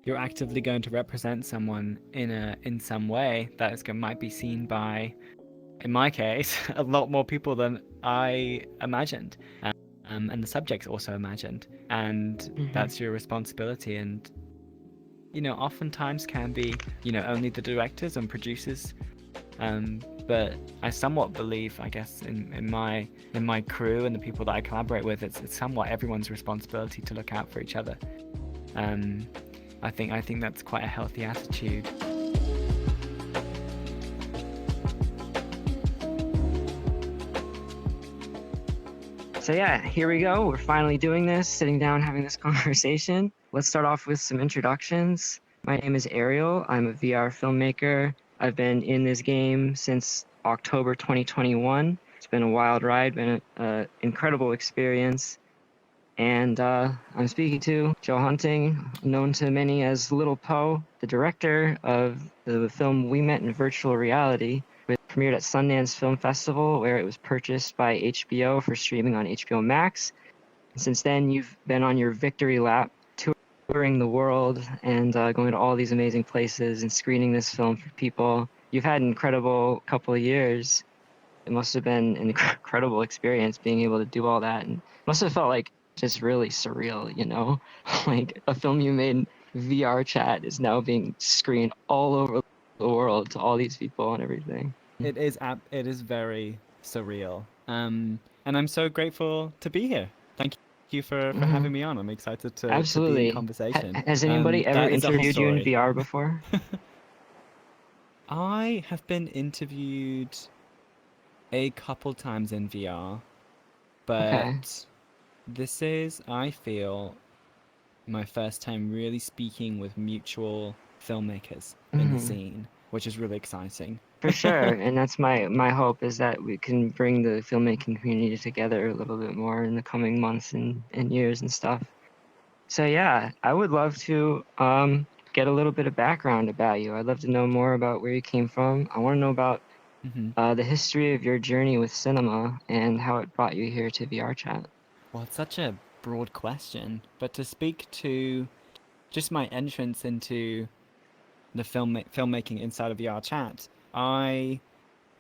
you're actively going to represent someone in some way that might be seen by, in my case, a lot more people than I imagined, and the subjects also imagined, and Mm-hmm. that's your responsibility. And oftentimes can be only the directors and producers. But I somewhat believe, I guess, in my crew and the people that I collaborate with, it's somewhat everyone's responsibility to look out for each other. Um, I think that's quite a healthy attitude. So yeah, here we go. We're finally doing this, sitting down, having this conversation. Let's start off with some introductions. My name is Ariel. I'm a VR filmmaker. I've been in this game since October 2021. It's been a wild ride, been an incredible experience. And I'm speaking to Joe Hunting, known to many as Little Poe, the director of the film We Met in Virtual Reality, which premiered at Sundance Film Festival, where it was purchased by HBO for streaming on HBO Max. And since then, you've been on your victory lap, touring the world and going to all these amazing places and screening this film for people. You've had an incredible couple of years. It must have been an incredible experience being able to do all that, and must have felt like just really surreal, like a film you made in VRChat is now being screened all over the world to all these people and everything. It is very surreal. And I'm so grateful to be here. Thank you for Hmm. having me on. I'm excited to be in Absolutely. conversation. Has anybody ever That is a whole interviewed you in story. VR before? I have been interviewed a couple times in VR, Okay. but this is, I feel, my first time really speaking with mutual filmmakers in the Hmm. scene, which is really exciting. For sure, and that's my hope is that we can bring the filmmaking community together a little bit more in the coming months and years and stuff. So yeah, I would love to get a little bit of background about you. I'd love to know more about where you came from. I want to know about Hmm. the history of your journey with cinema and how it brought you here to VR Chat. Well, it's such a broad question, but to speak to just my entrance into the filmmaking inside of VRChat, I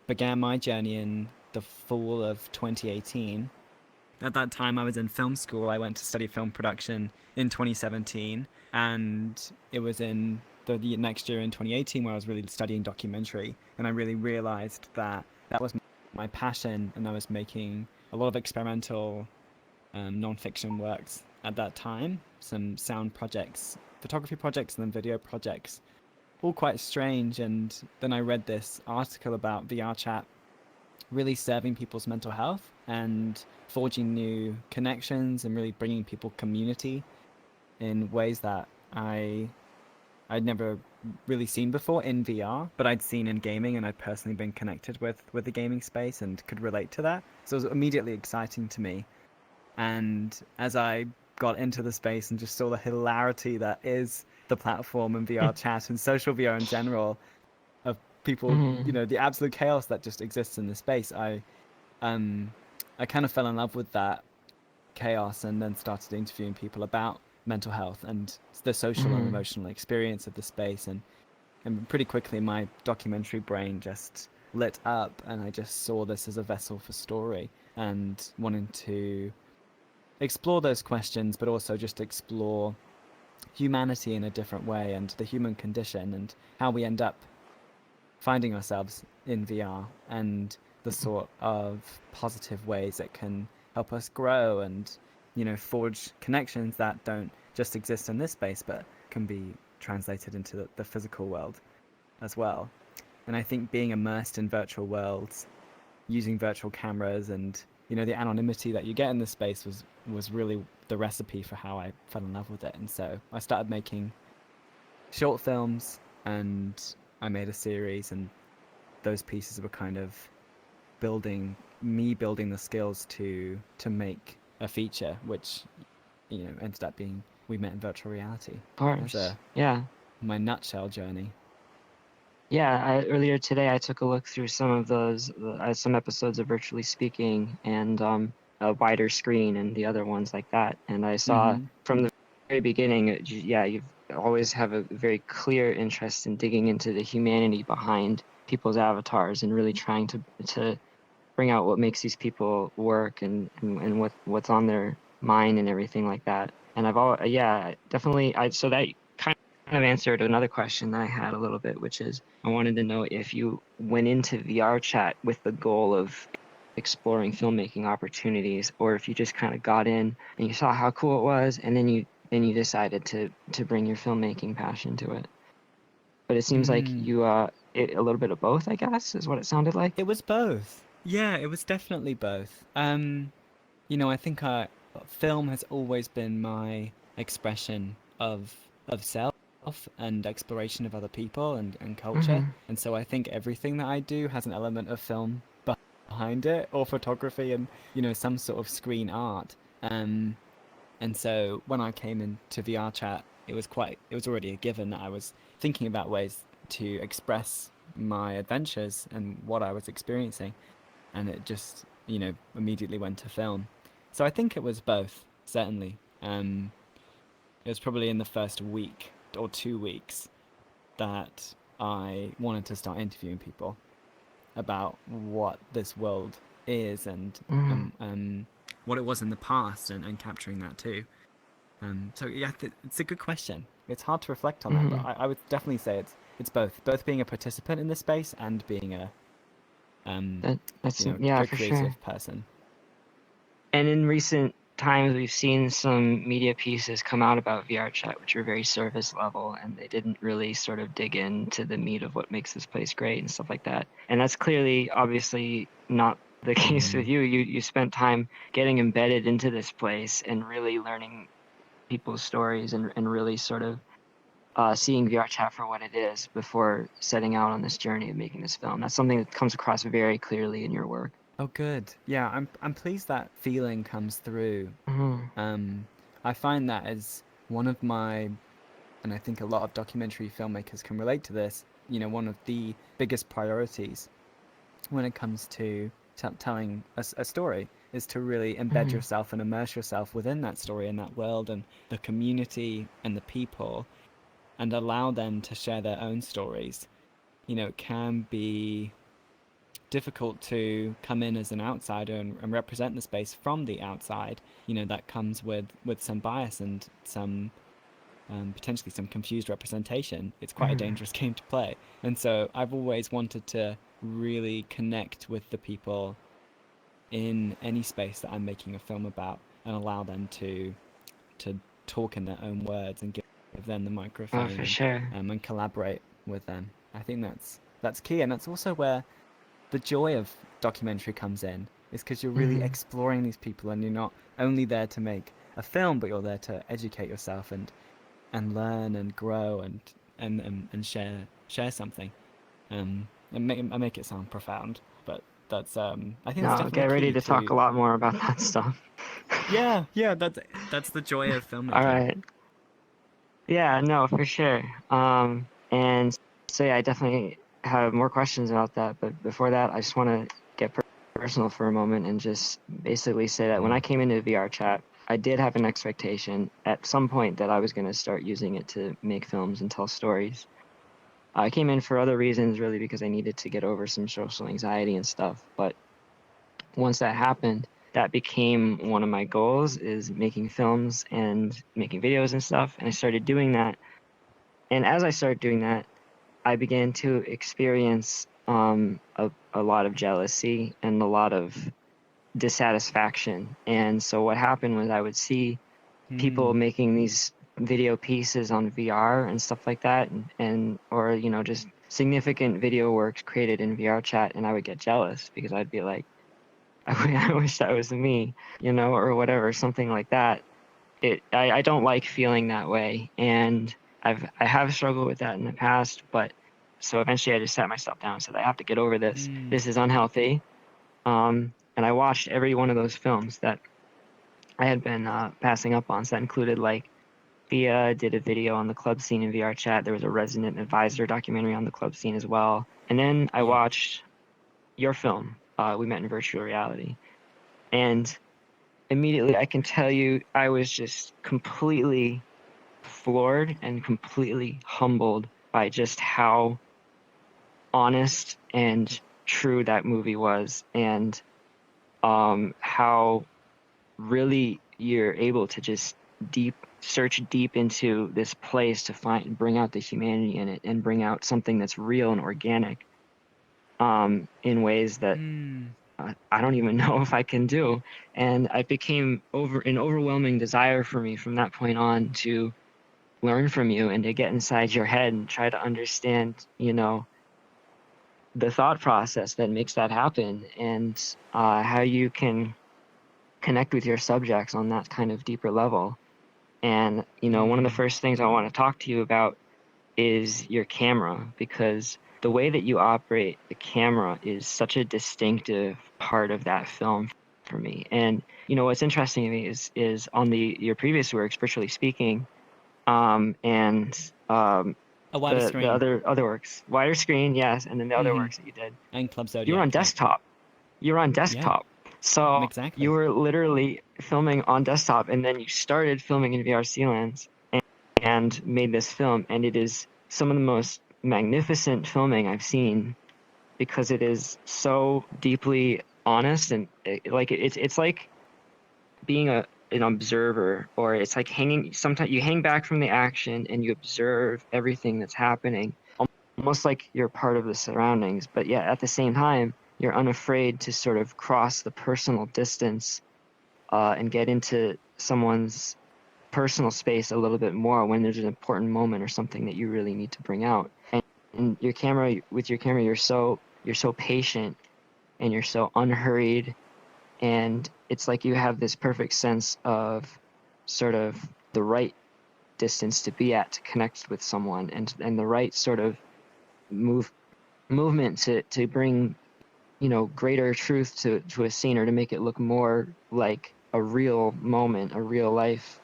began my journey in the fall of 2018. At that time, I was in film school. I went to study film production in 2017, and it was in the next year in 2018 where I was really studying documentary, and I really realized that that was my passion, and I was making a lot of experimental non-fiction works at that time, some sound projects, photography projects, and then video projects, all quite strange. And then I read this article about VRChat really serving people's mental health and forging new connections and really bringing people community in ways that I'd never really seen before in VR, but I'd seen in gaming, and I'd personally been connected with the gaming space and could relate to that. So it was immediately exciting to me. And as I got into the space and just saw the hilarity that is the platform and VR chat and social VR in general, of people, Hmm. the absolute chaos that just exists in the space, um I kind of fell in love with that chaos and then started interviewing people about mental health and the social and Hmm. emotional experience of the space. And pretty quickly my documentary brain just lit up, and I just saw this as a vessel for story and wanting to explore those questions, but also just explore humanity in a different way and the human condition and how we end up finding ourselves in VR and the sort of positive ways it can help us grow and, forge connections that don't just exist in this space, but can be translated into the physical world as well. And I think being immersed in virtual worlds, using virtual cameras and the anonymity that you get in this space was really the recipe for how I fell in love with it. And so I started making short films, and I made a series, and those pieces were kind of building the skills to make a feature, which ended up being We Met in Virtual Reality. Of As course. a Yeah. my nutshell journey. Yeah, earlier today I took a look through some of those, some episodes of Virtually Speaking and a wider screen and the other ones like that. And I saw Mm-hmm. from the very beginning, yeah, you've always have a very clear interest in digging into the humanity behind people's avatars and really trying to bring out what makes these people work and what's on their mind and everything like that. And definitely. So that kind of answered another question that I had a little bit, which is I wanted to know if you went into VRChat with the goal of exploring filmmaking opportunities, or if you just kind of got in and you saw how cool it was, and then you decided to bring your filmmaking passion to it. But it seems like you a little bit of both, I guess, is what it sounded like. It was both. Yeah, it was definitely both. I think film has always been my expression of self and exploration of other people and culture. Hmm. And so I think everything that I do has an element of film behind it, or photography and, some sort of screen art. And so when I came into VRChat, it was already a given that I was thinking about ways to express my adventures and what I was experiencing. And it just, immediately went to film. So I think it was both, certainly. It was probably in the first week or 2 weeks that I wanted to start interviewing people about what this world is and Hmm. what it was in the past and capturing that too. So yeah, it's a good question. It's hard to reflect on that, but Hmm. I would definitely say it's both being a participant in this space and being a That's yeah, a for sure. creative person. And in recent times, we've seen some media pieces come out about VRChat, which are very surface level, and they didn't really sort of dig into the meat of what makes this place great and stuff like that. And that's clearly, obviously, not the case Mm. with you. You spent time getting embedded into this place and really learning people's stories and really sort of seeing VRChat for what it is before setting out on this journey of making this film. That's something that comes across very clearly in your work. Oh, good. Yeah, I'm pleased that feeling comes through. Hmm. Um, I find that as one of my, and I think a lot of documentary filmmakers can relate to this. One of the biggest priorities when it comes to telling a story is to really embed Hmm. yourself and immerse yourself within that story and that world and the community and the people, and allow them to share their own stories. It can be difficult to come in as an outsider and represent the space from the outside. That comes with some bias and some potentially some confused representation. It's quite a Hmm. dangerous game to play. And so I've always wanted to really connect with the people in any space that I'm making a film about and allow them to talk in their own words and give them the Oh, microphone for sure. and collaborate with them. I think that's key, and that's also where the joy of documentary comes in, is because you're really Hmm. exploring these people and you're not only there to make a film, but you're there to educate yourself and learn and grow and share something. I make it sound profound, but that's I think that's No, definitely get ready key to talk to. a lot more about that stuff. Yeah, that's the joy of All filmmaking. right. Yeah, no, for sure. And so yeah, I definitely have more questions about that. But before that, I just want to get personal for a moment and just basically say that when I Mm. came into VRChat, I did have an expectation at some point that I was going to start using it to make films and tell stories. I came in for other reasons, really, because I needed to get over some social anxiety and stuff. But once that happened, that became one of my goals is making films and making videos and stuff. And I started doing that. And as I started doing that, I began to experience a lot of jealousy and a lot of dissatisfaction. And so what happened was I would see people Mm. making these video pieces on VR and stuff like that, and or just significant video works created in VRChat, and I would get jealous because I'd be like, I wish that was me, or whatever, something like that. I don't like feeling that way, and I have struggled with that in the past, but so eventually I just sat myself down and said I have to get over this. Mm. This is unhealthy. And I watched every one of those films that I had been passing up on. So that included like Thea did a video on the club scene in VRChat. There was a resident advisor documentary on the club scene as well. And then I Yeah. watched your film, We Met in Virtual Reality. And immediately I can tell you I was just completely floored and completely humbled by just how honest and true that movie was, and how really you're able to just search deep into this place to bring out the humanity in it, and bring out something that's real and organic, in ways that I don't even know if I can do. And it became an overwhelming desire for me from that point on to learn from you and to get inside your head and try to understand, the thought process that makes that happen, and how you can connect with your subjects on that kind of deeper level. And, one of the first things I want to talk to you about is your camera, because the way that you operate the camera is such a distinctive part of that film for me. And, what's interesting to me is on your previous work, Spiritually Speaking, and A wider screen. the other works, wider screen, yes, and then the other works that you did. And Club Zodiac. You were on desktop. You were on desktop. Yeah, so exactly. You were literally filming on desktop, and then you started filming in VRC lens and made this film. And it is some of the most magnificent filming I've seen, because it is so deeply honest, and it's like being an observer, or it's like sometimes you hang back from the action and you observe everything that's happening, almost like you're part of the surroundings, but yet at the same time you're unafraid to sort of cross the personal distance, and get into someone's personal space a little bit more when there's an important moment or something that you really need to bring out. And with your camera, you're so patient, and you're so unhurried, and it's like you have this perfect sense of sort of the right distance to be at to connect with someone, and the right sort of movement to bring, greater truth to a scene, or to make it look more like a real moment, a real life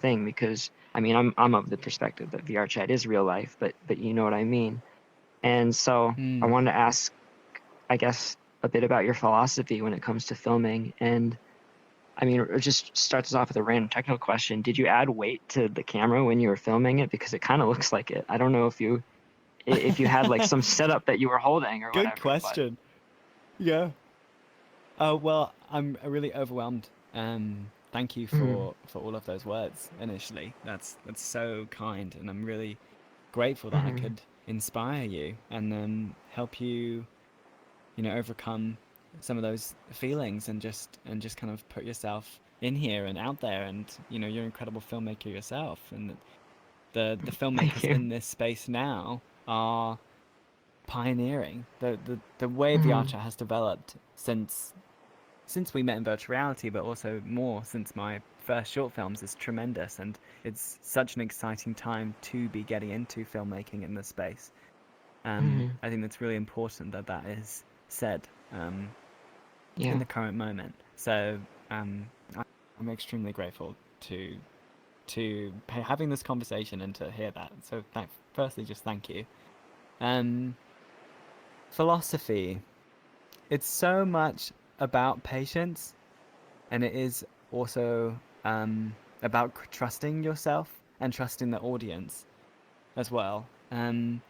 thing. Because I mean, I'm of the perspective that VRChat is real life, but you know what I mean. And so I wanted to ask, I guess, a bit about your philosophy when it comes to filming. And I mean, it just starts us off with a random technical question. Did you add weight to the camera when you were filming it? Because it kind of looks like it. I don't know if you had like some setup that you were holding or whatever. Good question. But... Yeah. Well, I'm really overwhelmed. Thank you for all of those words initially. That's so kind, and I'm really grateful that I could inspire you and help you, overcome some of those feelings, and just kind of put yourself in here and out there. And you're an incredible filmmaker yourself, and the filmmakers in this space now are pioneering. The way VRChat has developed since we met in virtual reality, but also more since my first short films, is tremendous, and it's such an exciting time to be getting into filmmaking in this space. I think that's really important that is said in the current moment. So I'm extremely grateful to having this conversation and to hear that. So firstly, just thank you. Philosophy. It's so much about patience, and it is also about trusting yourself and trusting the audience as well. In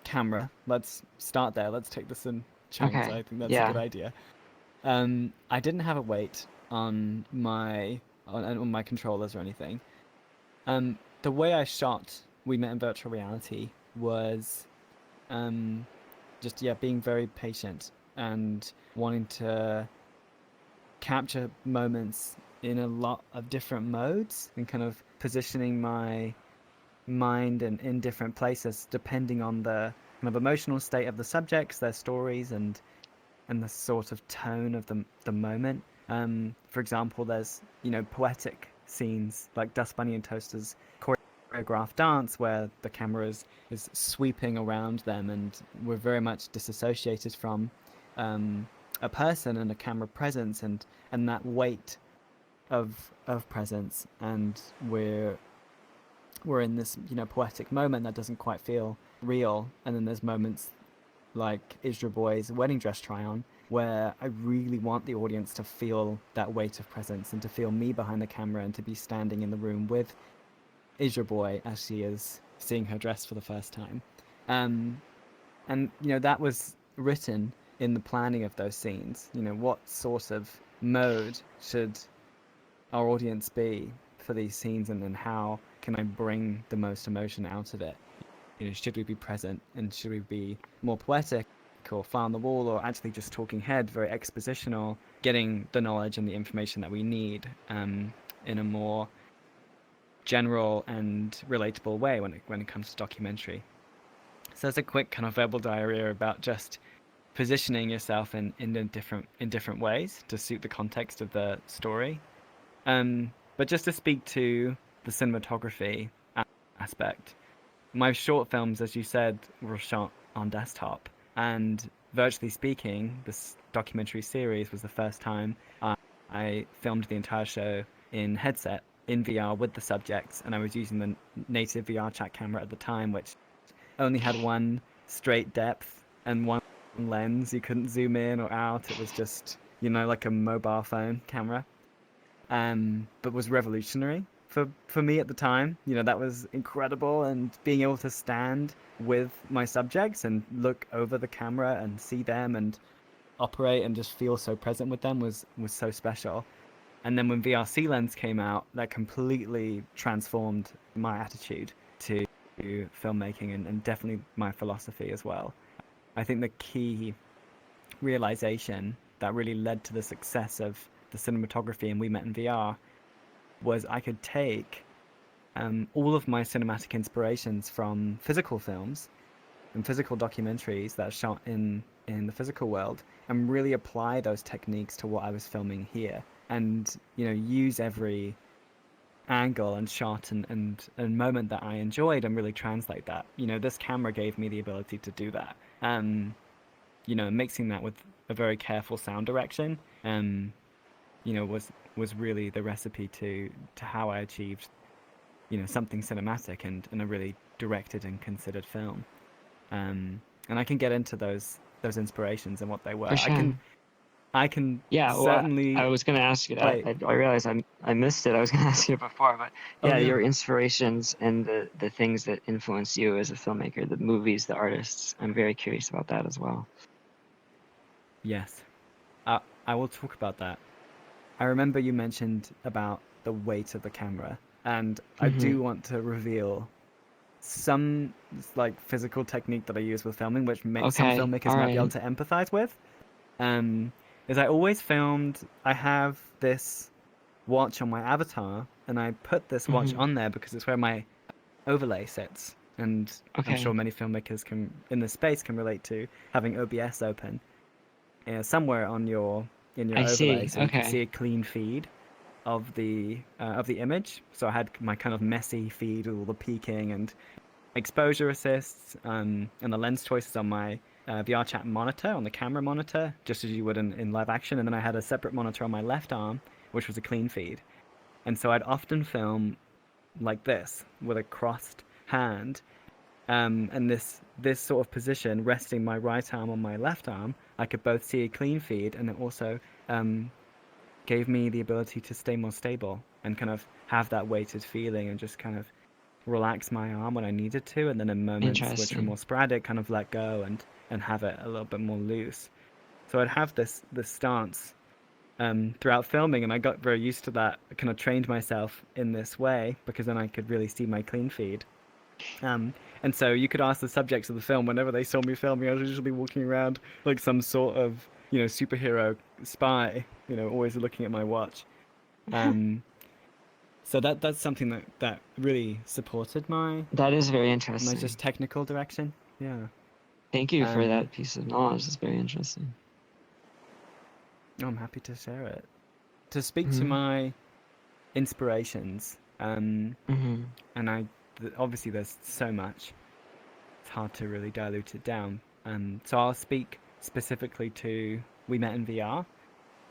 camera, let's start there. Let's take this in chunks. Okay. I think that's a good idea. I didn't have a weight on my controllers or anything. The way I shot We Met in Virtual Reality was just being very patient and wanting to capture moments in a lot of different modes, and kind of positioning my mind in different places depending on the kind of emotional state of the subjects, their stories, and the sort of tone of the moment. For example, there's poetic scenes like Dust Bunny and Toaster's choreographed dance, where the camera is sweeping around them, and we're very much disassociated from a person and a camera presence, and that weight of presence, and we're in this poetic moment that doesn't quite feel real. And then there's moments like Israel Boy's wedding dress try-on, where I really want the audience to feel that weight of presence, and to feel me behind the camera, and to be standing in the room with is your boy as she is seeing her dress for the first time. And that was written in the planning of those scenes. What sort of mode should our audience be for these scenes, and then how can I bring the most emotion out of it? Should we be present, and should we be more poetic or fly on the wall, or actually just talking head, very expositional, getting the knowledge and the information that we need in a more general and relatable way when it comes to documentary. So it's a quick kind of verbal diarrhea about just positioning yourself in different ways to suit the context of the story. But just to speak to the cinematography aspect, my short films, as you said, were shot on desktop, and virtually speaking, this documentary series was the first time I filmed the entire show in headset, in VR with the subjects, and I was using the native VRChat camera at the time, which only had one straight depth and one lens. You couldn't zoom in or out. It was just, like a mobile phone camera. But was revolutionary for me at the time. That was incredible, and being able to stand with my subjects and look over the camera and see them and operate and just feel so present with them was so special. And then when VRC lens came out, that completely transformed my attitude to filmmaking and definitely my philosophy as well. I think the key realization that really led to the success of the cinematography and We Met in VR was I could take all of my cinematic inspirations from physical films and physical documentaries that are shot in the physical world and really apply those techniques to what I was filming here, and use every angle and shot and moment that I enjoyed and really translate that. This camera gave me the ability to do that. Mixing that with a very careful sound direction was really the recipe to how I achieved something cinematic and a really directed and considered film. And I can get into those inspirations and what they were. For sure. I can Yeah, well, certainly I was going to ask you that. I realized I missed it. I was going to ask you before, but yeah, your inspirations and the things that influence you as a filmmaker, the movies, the artists. I'm very curious about that as well. Yes, I will talk about that. I remember you mentioned about the weight of the camera, and I do want to reveal some physical technique that I use with filming, which some filmmakers might be able to empathize with. Is I always filmed. I have this watch on my avatar, and I put this watch on there because it's where my overlay sits, and I'm sure many filmmakers in this space can relate to having OBS open somewhere in your overlay, so you can see a clean feed of the image. So I had my kind of messy feed with all the peaking and exposure assists and the lens choices on my VRChat monitor, on the camera monitor, just as you would in live action. And then I had a separate monitor on my left arm, which was a clean feed. And so I'd often film like this with a crossed hand, and this sort of position, resting my right arm on my left arm, I could both see a clean feed, and it also gave me the ability to stay more stable and kind of have that weighted feeling and just kind of relax my arm when I needed to, and then in moments which were more sporadic, kind of let go and have it a little bit more loose. So I'd have this stance throughout filming, and I got very used to that. I kind of trained myself in this way because then I could really see my clean feed. And so you could ask the subjects of the film, whenever they saw me filming, I was usually walking around like some sort of superhero spy, always looking at my watch. So that's something that really supported my... That is very interesting. My just technical direction. Yeah. Thank you for that piece of knowledge. It's very interesting. I'm happy to share it. To speak to my inspirations, and obviously there's so much, it's hard to really dilute it down. So I'll speak specifically to We Met in VR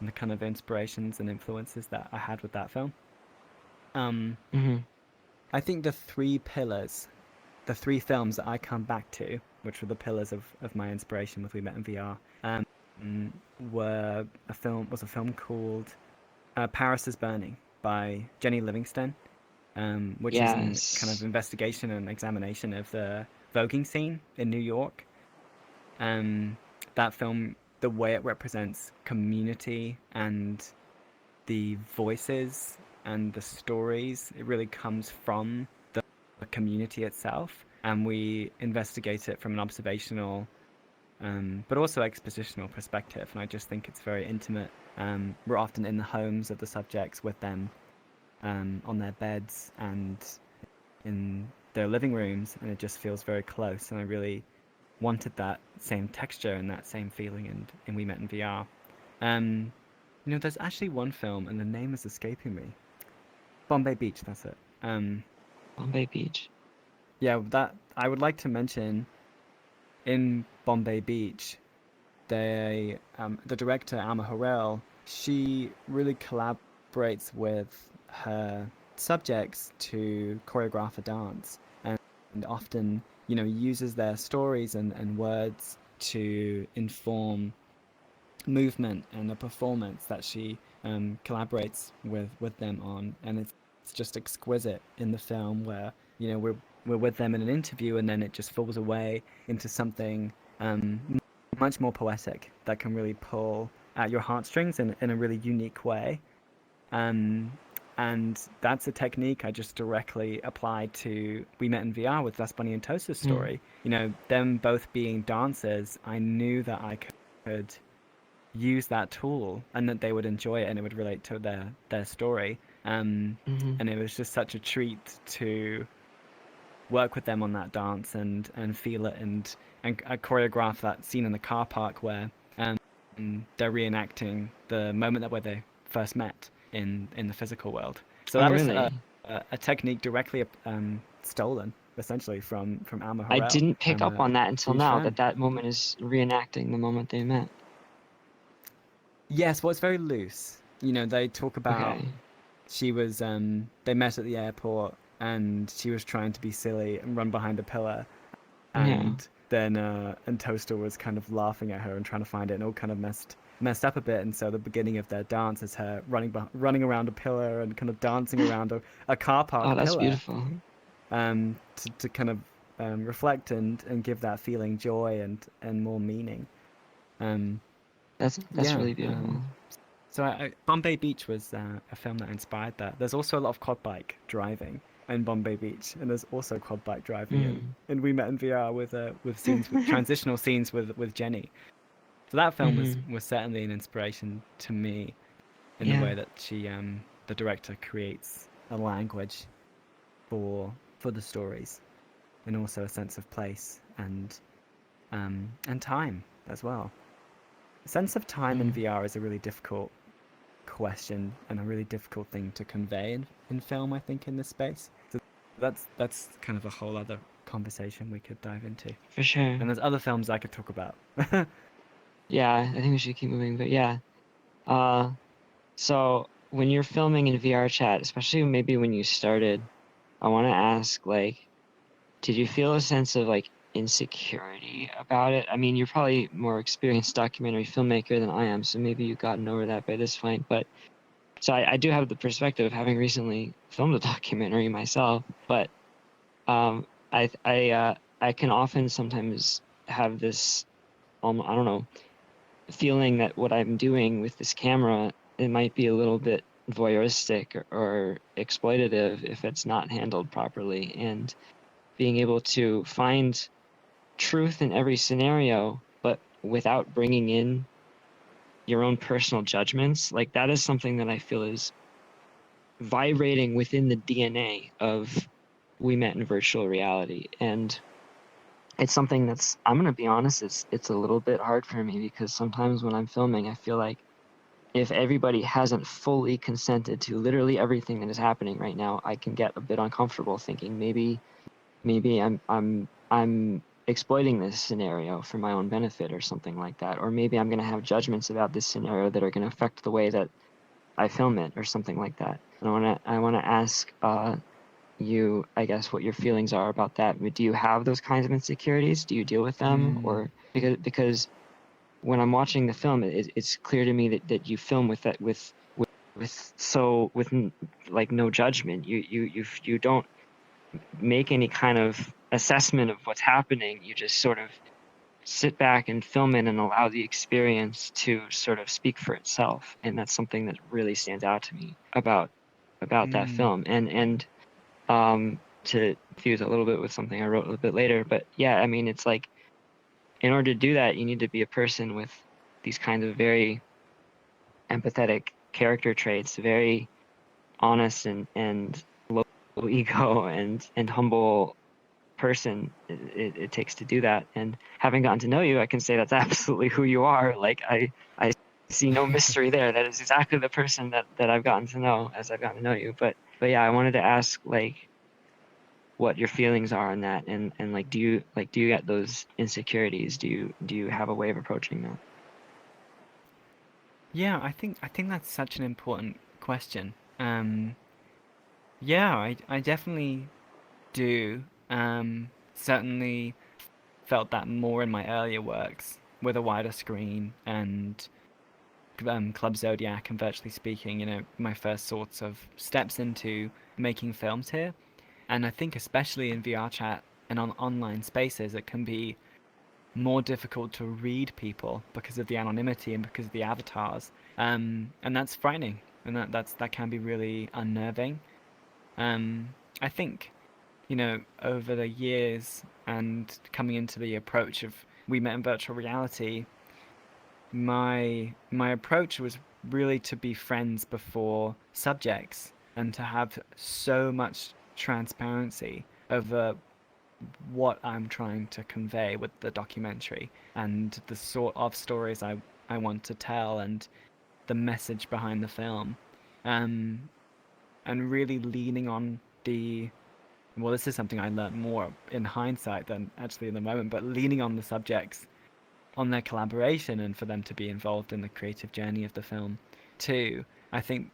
and the kind of inspirations and influences that I had with that film. I think the three pillars, the three films that I come back to, which were the pillars of my inspiration with We Met in VR, was a film called Paris is Burning by Jenny Livingston. which is an kind of Yes. investigation and examination of the voguing scene in New York. That film, the way it represents community and the voices and the stories, it really comes from the community itself, and we investigate it from an observational but also expositional perspective. And I just think it's very intimate. We're often in the homes of the subjects with them, on their beds and in their living rooms, and it just feels very close. And I really wanted that same texture and that same feeling in We Met in VR. There's actually one film, and the name is escaping me. Bombay Beach, that's it. Bombay Beach. Yeah, that I would like to mention in Bombay Beach, the director Alma Harrell, she really collaborates with her subjects to choreograph a dance, and often uses their stories and words to inform movement and a performance that she collaborates with them on, and it's just exquisite in the film where we're with them in an interview, and then it just falls away into something much more poetic that can really pull at your heartstrings in a really unique way. And that's a technique I just directly applied to We Met in VR with Las Bunny and Tosa's story. Them both being dancers, I knew that I could use that tool and that they would enjoy it and it would relate to their story. And it was just such a treat to work with them on that dance and feel it and choreograph that scene in the car park where they're reenacting the moment where they first met in the physical world. So Oh, that was really? a technique directly stolen essentially from Alma I Harrell. didn't pick I'm up a on that until huge now, fan. that moment is reenacting the moment they met. Yes, well, it's very loose. They talk about Okay. she was they met at the airport and she was trying to be silly and run behind a pillar, Yeah. and then and Toaster was kind of laughing at her and trying to find it, and all kind of messed up a bit. And so the beginning of their dance is her running around a pillar and kind of dancing around a car Oh, park that's pillar, beautiful. to kind of reflect and give that feeling joy and more meaning. Um, That's yeah. really beautiful. So Bombay Beach was a film that inspired that. There's also a lot of quad bike driving in Bombay Beach, and there's also quad bike driving in We Met in VR with scenes with transitional scenes with Jenny. So that film was certainly an inspiration to me in the Yeah. way that the director creates a language for the stories, and also a sense of place and time as well. A sense of time in VR is a really difficult question and a really difficult thing to convey in film, I think, in this space. So that's kind of a whole other conversation we could dive into. For sure. And there's other films I could talk about. Yeah, I think we should keep moving, but yeah. So when you're filming in VRChat, especially maybe when you started, I want to ask, like, did you feel a sense of like insecurity about it? I mean, you're probably more experienced documentary filmmaker than I am, so maybe you've gotten over that by this point. But so I do have the perspective of having recently filmed a documentary myself, but I can often sometimes have this I don't know, feeling that what I'm doing with this camera, it might be a little bit voyeuristic or exploitative if it's not handled properly. And being able to find truth in every scenario, but without bringing in your own personal judgments, like that is something that I feel is vibrating within the DNA of We Met in Virtual Reality. And it's something that's, I'm going to be honest, it's a little bit hard for me because sometimes when I'm filming, I feel like if everybody hasn't fully consented to literally everything that is happening right now, I can get a bit uncomfortable thinking maybe I'm exploiting this scenario for my own benefit or something like that, or maybe I'm going to have judgments about this scenario that are going to affect the way that I film it or something like that. And I want to ask you, I guess, what your feelings are about that. Do you have those kinds of insecurities? Do you deal with them, Mm. or because when I'm watching the film, it's clear to me that you film with like no judgment. You don't make any kind of assessment of what's happening. You just sort of sit back and film it and allow the experience to sort of speak for itself. And that's something that really stands out to me about that Mm. film. And to fuse a little bit with something I wrote a little bit later, but yeah, I mean, it's like in order to do that, you need to be a person with these kinds of very empathetic character traits, very honest and low ego and humble person it takes to do that. And having gotten to know you, I can say that's absolutely who you are. Like I see no mystery there. That is exactly the person that I've gotten to know as I've gotten to know you. But yeah, I wanted to ask like what your feelings are on that, and like do you get those insecurities? Do you have a way of approaching that? Yeah, I think that's such an important question. Yeah, I definitely do. Certainly felt that more in my earlier works with a wider screen and Club Zodiac and Virtually Speaking, my first sorts of steps into making films here. And I think especially in VRChat and on online spaces, it can be more difficult to read people because of the anonymity and because of the avatars. And that's frightening, and that can be really unnerving. Um, I think over the years and coming into the approach of We Met in Virtual Reality, my approach was really to be friends before subjects and to have so much transparency over what I'm trying to convey with the documentary and the sort of stories I want to tell and the message behind the film. Um, and really leaning on the well, this is something I learned more in hindsight than actually in the moment, but leaning on the subjects, on their collaboration, and for them to be involved in the creative journey of the film too. I think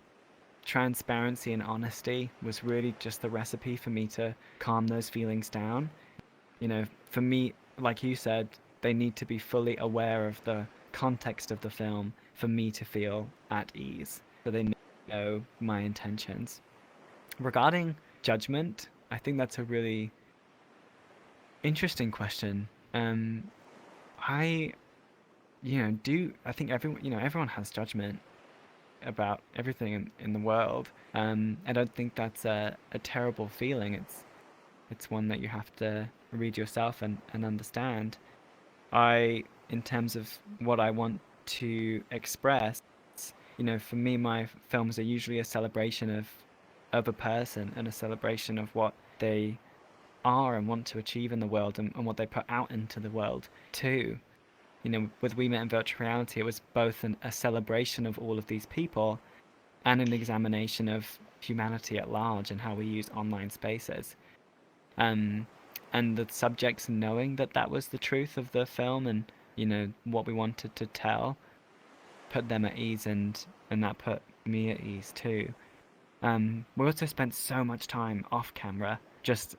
transparency and honesty was really just the recipe for me to calm those feelings down. For me, like you said, they need to be fully aware of the context of the film for me to feel at ease, so they know my intentions. Regarding judgment, I think that's a really interesting question. I, do I think everyone has judgment about everything in the world. I don't think that's a terrible feeling. It's one that you have to read yourself and understand. In terms of what I want to express, for me, my films are usually a celebration of a person and a celebration of what they are and want to achieve in the world and what they put out into the world too. With We Met in Virtual Reality, it was both a celebration of all of these people and an examination of humanity at large and how we use online spaces. Um, and the subjects knowing that that was the truth of the film and what we wanted to tell put them at ease, and that put me at ease too. We also spent so much time off camera just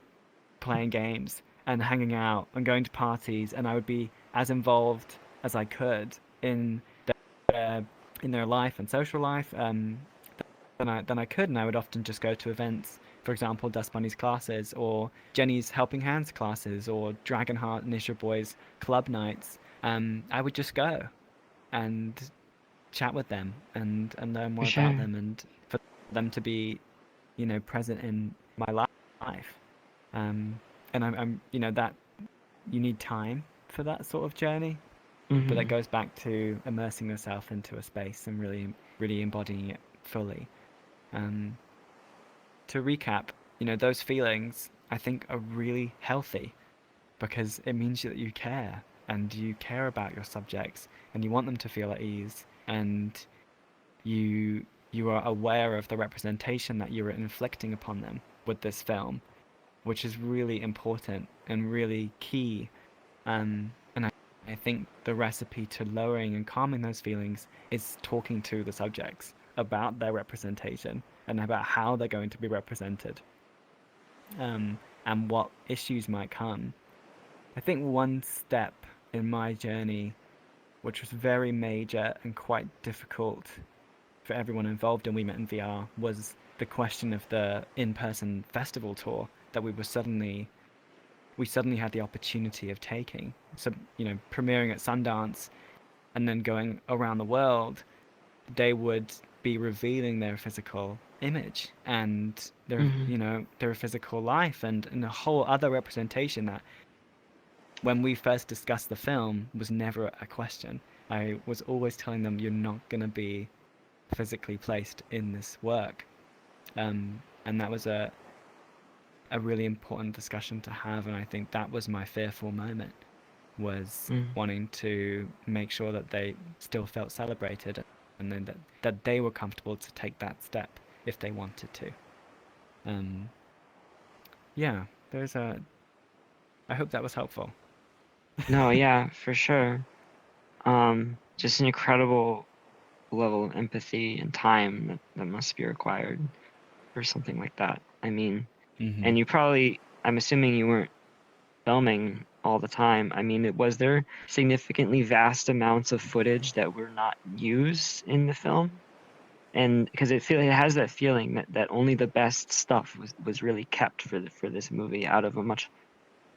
playing games and hanging out and going to parties, and I would be as involved as I could their in their life and social life than I could, and I would often just go to events. For example, Dust Bunny's classes, or Jenny's Helping Hands classes, or Dragonheart and Isra Boys club nights. I would just go and chat with them and learn For more about sure. them, and for them to be, present in my life. Um, and I'm, that you need time for that sort of journey, but that Hmm. goes back to immersing yourself into a space and really, really embodying it fully. Um, to recap, those feelings I think are really healthy because it means that you care and you care about your subjects and you want them to feel at ease, and you are aware of the representation that you are inflicting upon them with this film, which is really important and really key. And I think the recipe to lowering and calming those feelings is talking to the subjects about their representation and about how they're going to be represented, and what issues might come. I think one step in my journey, which was very major and quite difficult for everyone involved in We Met in VR was the question of the in-person festival tour that we suddenly had the opportunity of taking. So, premiering at Sundance and then going around the world, they would be revealing their physical image and their physical life and a whole other representation that when we first discussed the film was never a question. I was always telling them, you're not going to be physically placed in this work. And that was a really important discussion to have, and I think that was my fearful moment, was wanting to make sure that they still felt celebrated, and then that they were comfortable to take that step if they wanted to. I hope that was helpful. No, yeah, for sure. Just an incredible level of empathy and time that must be required for something like that. I mean, and you probably, I'm assuming you weren't filming all the time. I mean, was there significantly vast amounts of footage that were not used in the film? And because it has that feeling that only the best stuff was really kept for this movie out of a much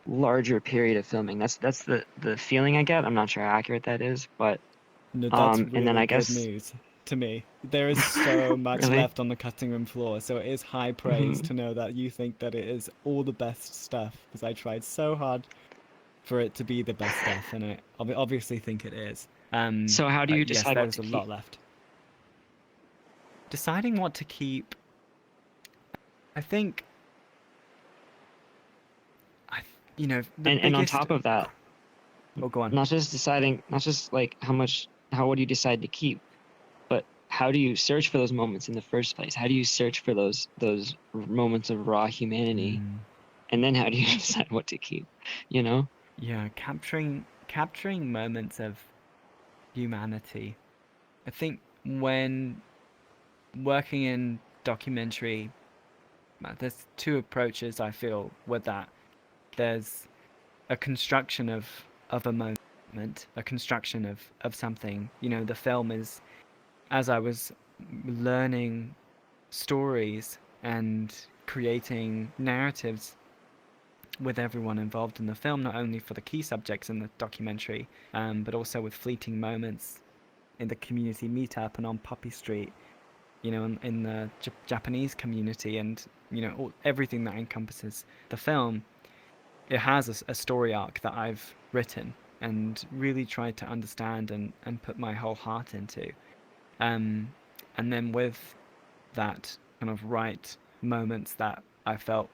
larger period of filming. That's the feeling I get. I'm not sure how accurate that is, but No, that's and then really I good guess news to me. There is so much really. left on the cutting room floor, so it is high praise to know that you think that it is all the best stuff, because I tried so hard for it to be the best stuff, and I obviously think it is. So how do you Yes, decide what there's to a keep? lot left. Deciding what to keep, I think, the And on biggest. top of that, Oh, go on. not just like how what do you decide to keep, but how do you search for those moments in the first place? How do you search for those moments of raw humanity? And then how do you decide what to keep, you know? Yeah, capturing moments of humanity. I think when working in documentary, there's two approaches I feel with that. There's a construction of a moment, a construction of something. The film is, as I was learning stories and creating narratives with everyone involved in the film, not only for the key subjects in the documentary, but also with fleeting moments in the community meetup and on Poppy Street, in the Japanese community, and everything that encompasses the film. It has a story arc that I've written and really tried to understand and put my whole heart into. And then with that kind of right moments that I felt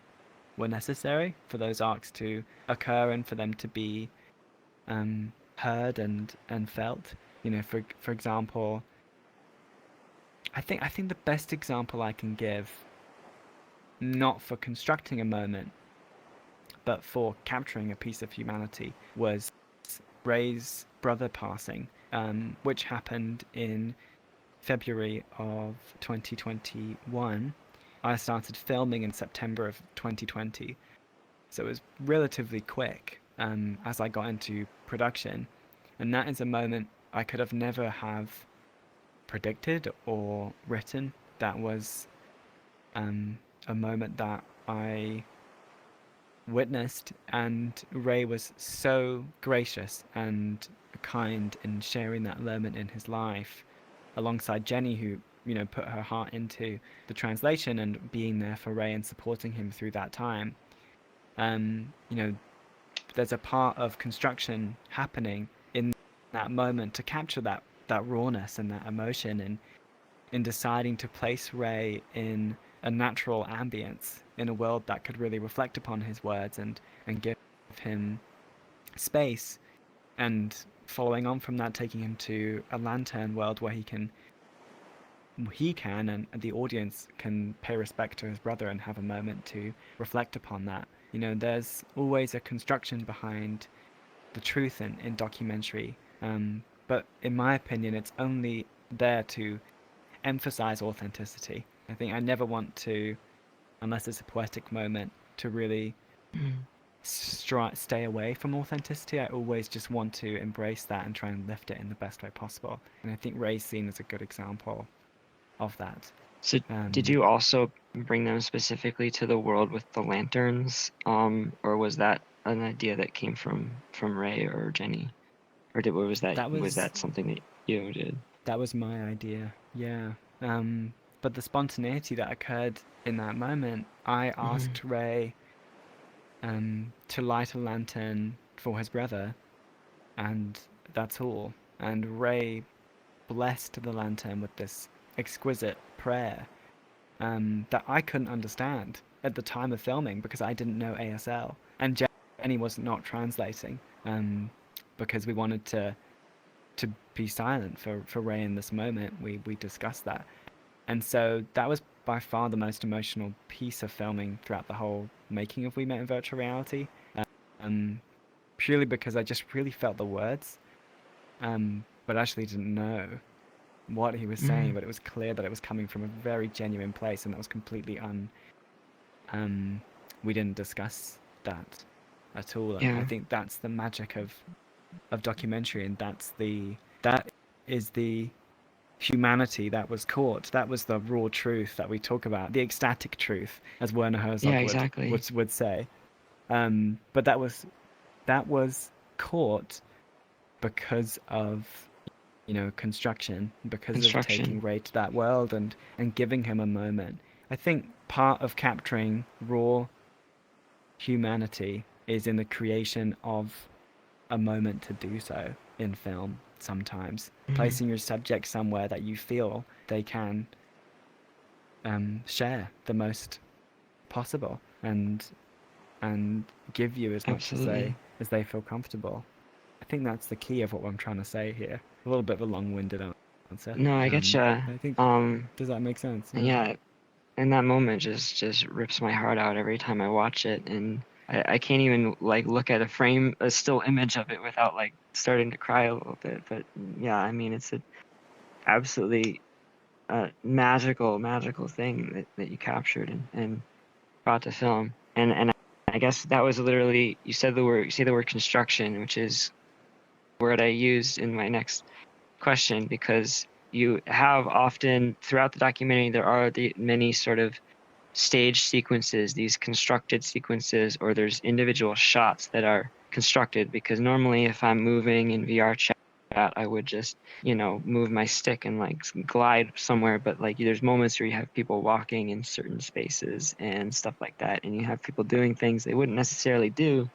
were necessary for those arcs to occur and for them to be heard and felt. For example, I think the best example I can give, not for constructing a moment, but for capturing a piece of humanity, was Ray's brother passing, which happened in February of 2021. I started filming in September of 2020, so it was relatively quick as I got into production, and that is a moment I could have never have predicted or written. That was a moment that I witnessed, and Ray was so gracious and kind in sharing that moment in his life, alongside Jenny, who put her heart into the translation and being there for Ray and supporting him through that time. There's a part of construction happening in that moment to capture that rawness and that emotion, and in deciding to place Ray in a natural ambience in a world that could really reflect upon his words and give him space, and following on from that, taking him to a lantern world where he can and the audience can pay respect to his brother and have a moment to reflect upon that. There's always a construction behind the truth in documentary, but in my opinion, it's only there to emphasize authenticity. I think I never want to, unless it's a poetic moment, to really stay away from authenticity. I always just want to embrace that and try and lift it in the best way possible. And I think Ray's scene is a good example. of that. So did you also bring them specifically to the world with the lanterns, or was that an idea that came from Ray or Jenny, or was That that something that you did? that was my idea, yeah. But the spontaneity that occurred in that moment, I Mm-hmm. asked Ray to light a lantern for his brother, and that's all. And Ray blessed the lantern with this exquisite prayer that I couldn't understand at the time of filming because I didn't know ASL, and Jenny was not translating because we wanted to be silent for Ray in this moment. We discussed that, and so that was by far the most emotional piece of filming throughout the whole making of We Met in Virtual Reality. Um, Purely because I just really felt the words, but actually didn't know what he was saying. Mm-hmm. But it was clear that it was coming from a very genuine place, and that was completely we didn't discuss that at all. And I Yeah. think that's the magic of documentary, and that is the humanity that was caught. That was the raw truth that we talk about, the ecstatic truth, as Werner Yeah. Herzog Exactly. would say. But that was caught because of construction, because of taking Construction. Ray to that world and giving him a moment. I think part of capturing raw humanity is in the creation of a moment to do so in film sometimes, Mm-hmm. placing your subject somewhere that you feel they can share the most possible and give you as much Absolutely. as they feel comfortable. I think that's the key of what I'm trying to say here. A little bit of a long-winded answer. No, I getcha. I think, does that make sense? And Yeah. yeah, and that moment just rips my heart out every time I watch it, and I can't even like look at a still image of it without like starting to cry a little bit. But yeah, I mean, it's a absolutely magical thing that you captured and brought to film. And I guess that was literally you say the word construction, which is the word I used in my next question, because you have often throughout the documentary there are the many sort of stage sequences, these constructed sequences, or there's individual shots that are constructed, because normally if I'm moving in VRChat, I would just, move my stick and like glide somewhere. But like there's moments where you have people walking in certain spaces and stuff like that, and you have people doing things they wouldn't necessarily do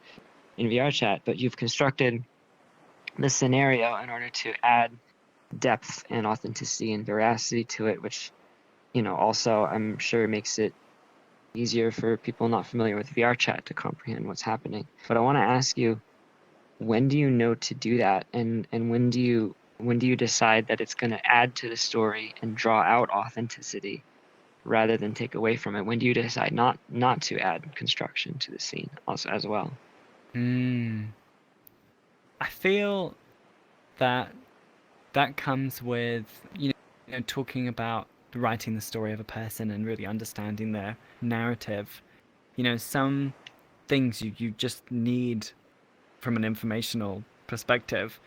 in VRChat, but you've constructed the scenario in order to add depth and authenticity and veracity to it, which, also I'm sure makes it easier for people not familiar with VRChat to comprehend what's happening. But I want to ask you, when do you know to do that, and when do you decide that it's going to add to the story and draw out authenticity rather than take away from it? When do you decide not to add construction to the scene also as well? Mm, I feel that that comes with talking about writing the story of a person and really understanding their narrative. Some things you just need from an informational perspective.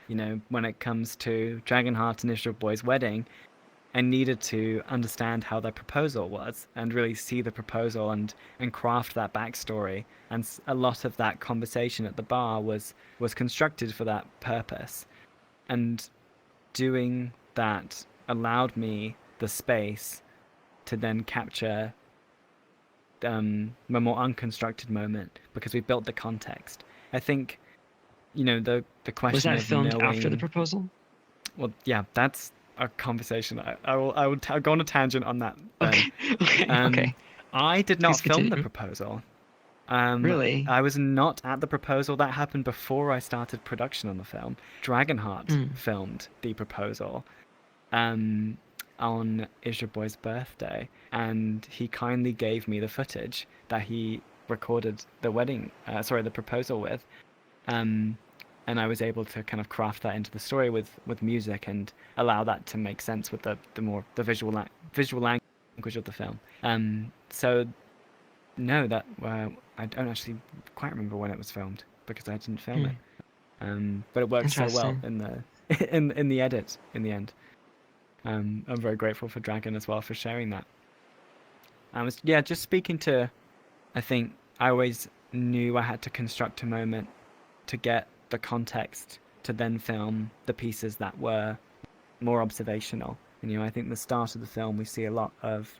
When it comes to Dragonheart and Israel Boy's wedding, I needed to understand how their proposal was and really see the proposal and craft that backstory. And a lot of that conversation at the bar was constructed for that purpose. And doing that allowed me the space to then capture a more unconstructed moment because we built the context. I think the Was question that of filmed after the knowing. proposal? Well, yeah, that's a conversation. I will go on a tangent on that then. Okay, okay, Um, okay. I did not Please film the continue. proposal. Really? I was not at the proposal. That happened before I started production on the film. Dragonheart Hmm. filmed the proposal um, on Isra Boy's birthday, and he kindly gave me the footage that he recorded the the proposal with. Um, and I was able to kind of craft that into the story with music and allow that to make sense with the visual language of the film. So no, that I don't actually quite remember when it was filmed because I didn't film it. Hmm. But it worked so well Interesting. in the in the edit in the end. I'm very grateful for Dragon as well for sharing that. Just speaking to, I think I always knew I had to construct a moment to get the context to then film the pieces that were more observational. And I think the start of the film we see a lot of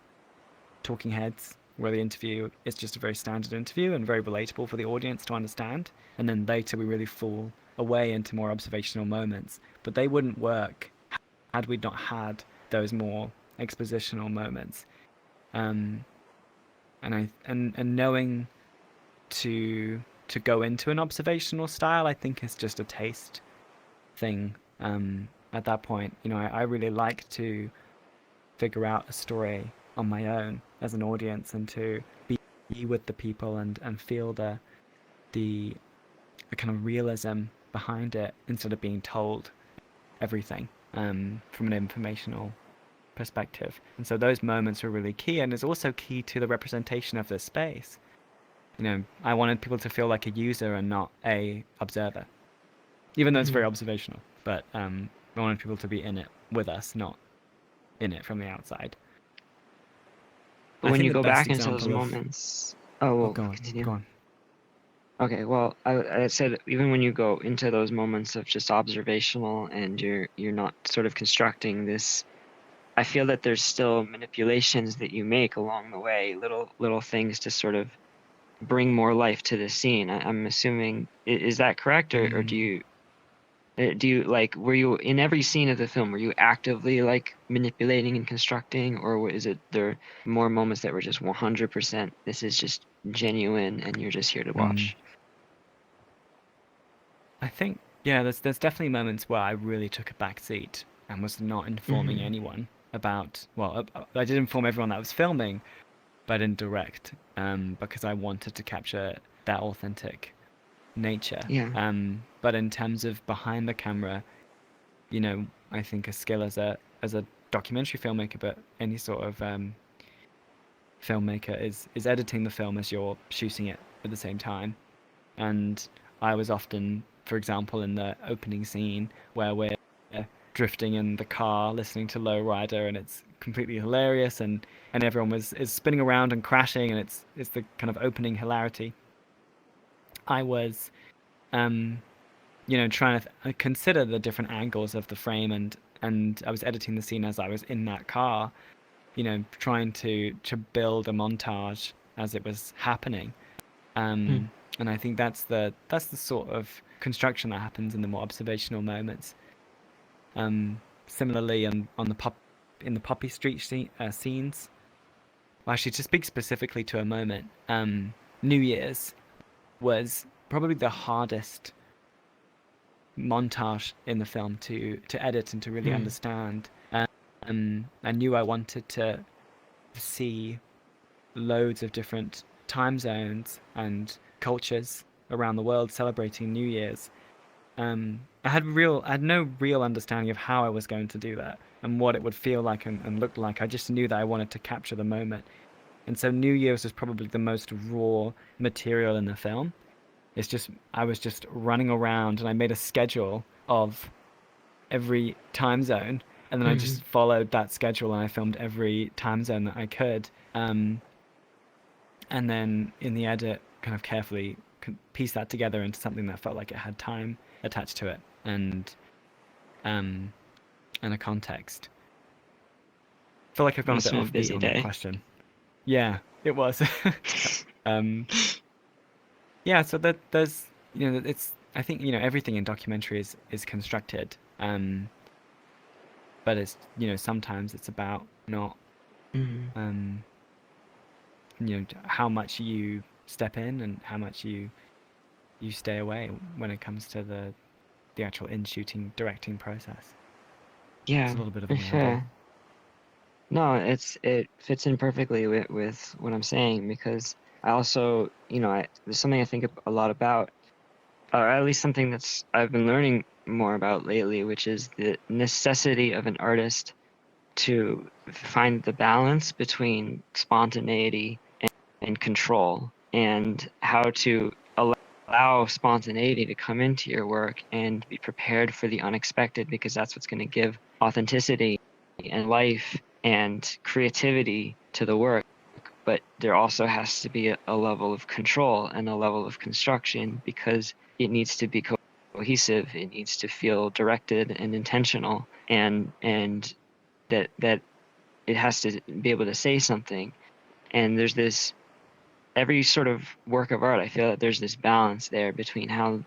talking heads where the interview is just a very standard interview and very relatable for the audience to understand. And then later we really fall away into more observational moments. But they wouldn't work had we not had those more expositional moments. And knowing to go into an observational style, I think is just a taste thing. At that point, I really like to figure out a story on my own as an audience and to be with the people and feel the kind of realism behind it instead of being told everything from an informational perspective. And so those moments were really key, and it's also key to the representation of the space. I wanted people to feel like a user and not a observer, even though it's very observational. But I wanted people to be in it with us, not in it from the outside. But when you go back into those moments, go continue. on. Okay, well, I said even when you go into those moments of just observational and you're not sort of constructing this, I feel that there's still manipulations that you make along the way, little things to sort of bring more life to the scene. I'm assuming, is that correct, or do you like, were you in every scene of the film, were you actively like manipulating and constructing, or is it there more moments that were just 100% this is just genuine and you're just here to watch? I think, yeah, there's definitely moments where I really took a back seat and was not informing anyone about, well, I did inform everyone that I was filming, but I didn't direct, because I wanted to capture that authentic nature. Yeah. But in terms of behind the camera, I think a skill as a documentary filmmaker, but any sort of filmmaker is editing the film as you're shooting it at the same time. And I was often, for example, in the opening scene where we're drifting in the car listening to Lowrider, and it's completely hilarious, and everyone is spinning around and crashing, and it's the kind of opening hilarity. I was trying to consider the different angles of the frame, and I was editing the scene as I was in that car, trying to build a montage as it was happening. And I think that's the sort of construction that happens in the more observational moments. Similarly, in the Poppy Street scenes. Well, actually, to speak specifically to a moment, New Year's was probably the hardest montage in the film to edit and to really understand. I knew I wanted to see loads of different time zones and cultures around the world celebrating New Year's. I had no real understanding of how I was going to do that and what it would feel like and look like. I just knew that I wanted to capture the moment. And so New Year's was probably the most raw material in the film. I was just running around, and I made a schedule of every time zone, and then I just followed that schedule, and I filmed every time zone that I could. And then in the edit, kind of carefully piece that together into something that felt like it had time attached to it, and a context. I feel like I've gone a bit offbeat on that question. Yeah, it was. Yeah, so that there's it's, I think everything in documentary is constructed, but it's sometimes it's about not how much you step in and how much you stay away when it comes to the actual in-shooting directing process. Yeah, It's a little bit of for a sure. ramble. No, it fits in perfectly with what I'm saying, because I also, there's something I think a lot about, or at least something I've been learning more about lately, which is the necessity of an artist to find the balance between spontaneity and control, and how to allow spontaneity to come into your work and be prepared for the unexpected, because that's what's going to give authenticity and life and creativity to the work, but there also has to be a level of control and a level of construction, because it needs to be cohesive. It needs to feel directed and intentional, and that it has to be able to say something. And there's this, every sort of work of art, I feel that there's this balance there between how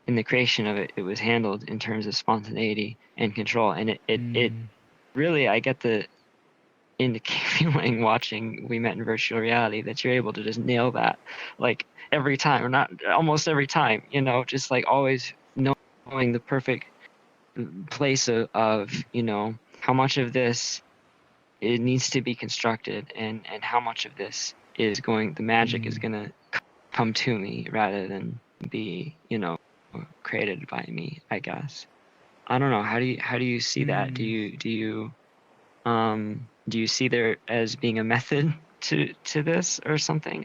in the creation of it, it was handled in terms of spontaneity and control. And it really, I get the feeling watching We Met in Virtual Reality that you're able to just nail that, like every time, or not almost every time, just like always knowing the perfect place of how much of this it needs to be constructed, and how much of this is the magic is going to come to me rather than be created by me, I guess. I don't know, how do you see that? Do you see there as being a method to this or something?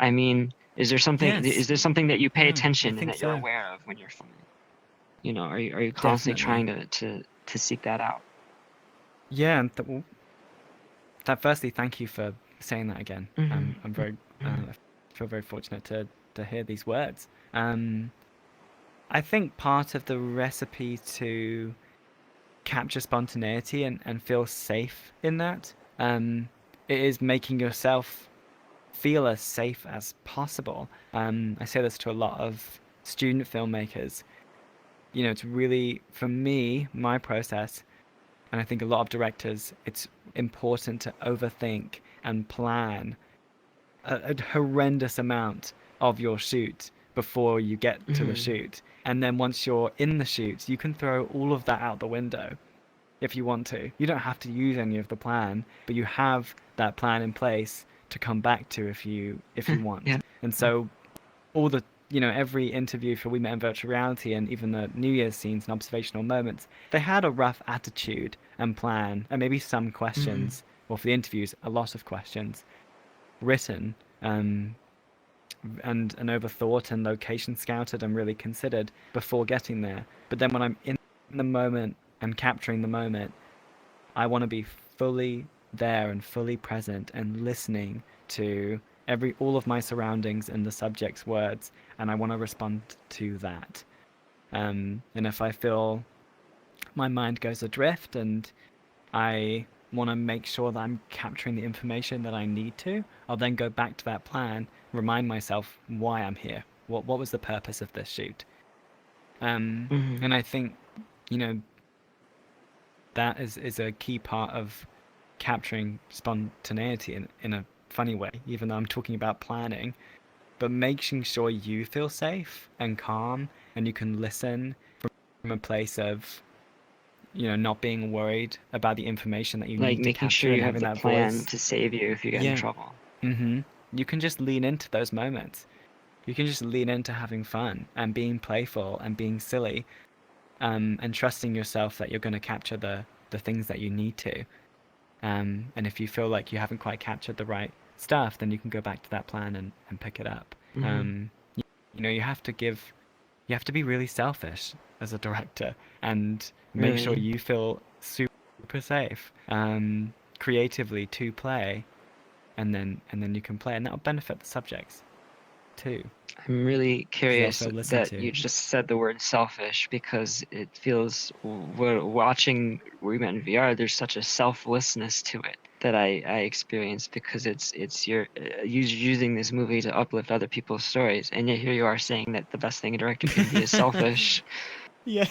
I mean, is there something Yes. that you pay Yeah, I attention and think that you're so. aware of when you're filming? Are you constantly Definitely. trying to seek that out? Yeah, and firstly, thank you for saying that again. I'm Mm-hmm. very, I feel very fortunate to hear these words. I think part of the recipe to capture spontaneity and feel safe in that, it is making yourself feel as safe as possible. I say this to a lot of student filmmakers. It's really, for me, my process, and I think a lot of directors, it's important to overthink and plan a horrendous amount of your shoot before you get to the Mm-hmm. shoot. And then once you're in the shoot, you can throw all of that out the window if you want to. You don't have to use any of the plan, but you have that plan in place to come back to if you want. Yeah. And so all the every interview for We Met in Virtual Reality, and even the New Year's scenes and observational moments, they had a rough attitude and plan, and maybe some Mm-hmm. questions, or for the interviews, a lot of questions written, um, and overthought and location scouted and really considered before getting there. But then when I'm in the moment and capturing the moment, I want to be fully there and fully present and listening to all of my surroundings and the subject's words, and I want to respond to that. And if I feel my mind goes adrift and I want to make sure that I'm capturing the information that I need to, I'll then go back to that plan, remind myself why I'm here. What was the purpose of this shoot? Mm-hmm. And I think, you know, that is a key part of capturing spontaneity in a funny way, even though I'm talking about planning, but making sure you feel safe and calm and you can listen from a place of, not being worried about the information that you Like need to making sure capture you and have having the that plan voice. to save you if you get in Yeah. trouble. You can just lean into those moments. You can just lean into having fun and being playful and being silly, and trusting yourself that you're going to capture the things that you need to. And if you feel like you haven't quite captured the right stuff, then you can go back to that plan and pick it up. Mm-hmm. You have to be really selfish as a director and make sure Really. you feel super safe, creatively to play, and then you can play, and that'll benefit the subjects too, I'm really because they'll curious feel listened that to. you just said the word selfish, because it feels, watching We Met in VR, there's such a selflessness to it that I experience, because it's you're using this movie to uplift other people's stories, and yet here you are saying that the best thing a director can be is selfish. Yeah.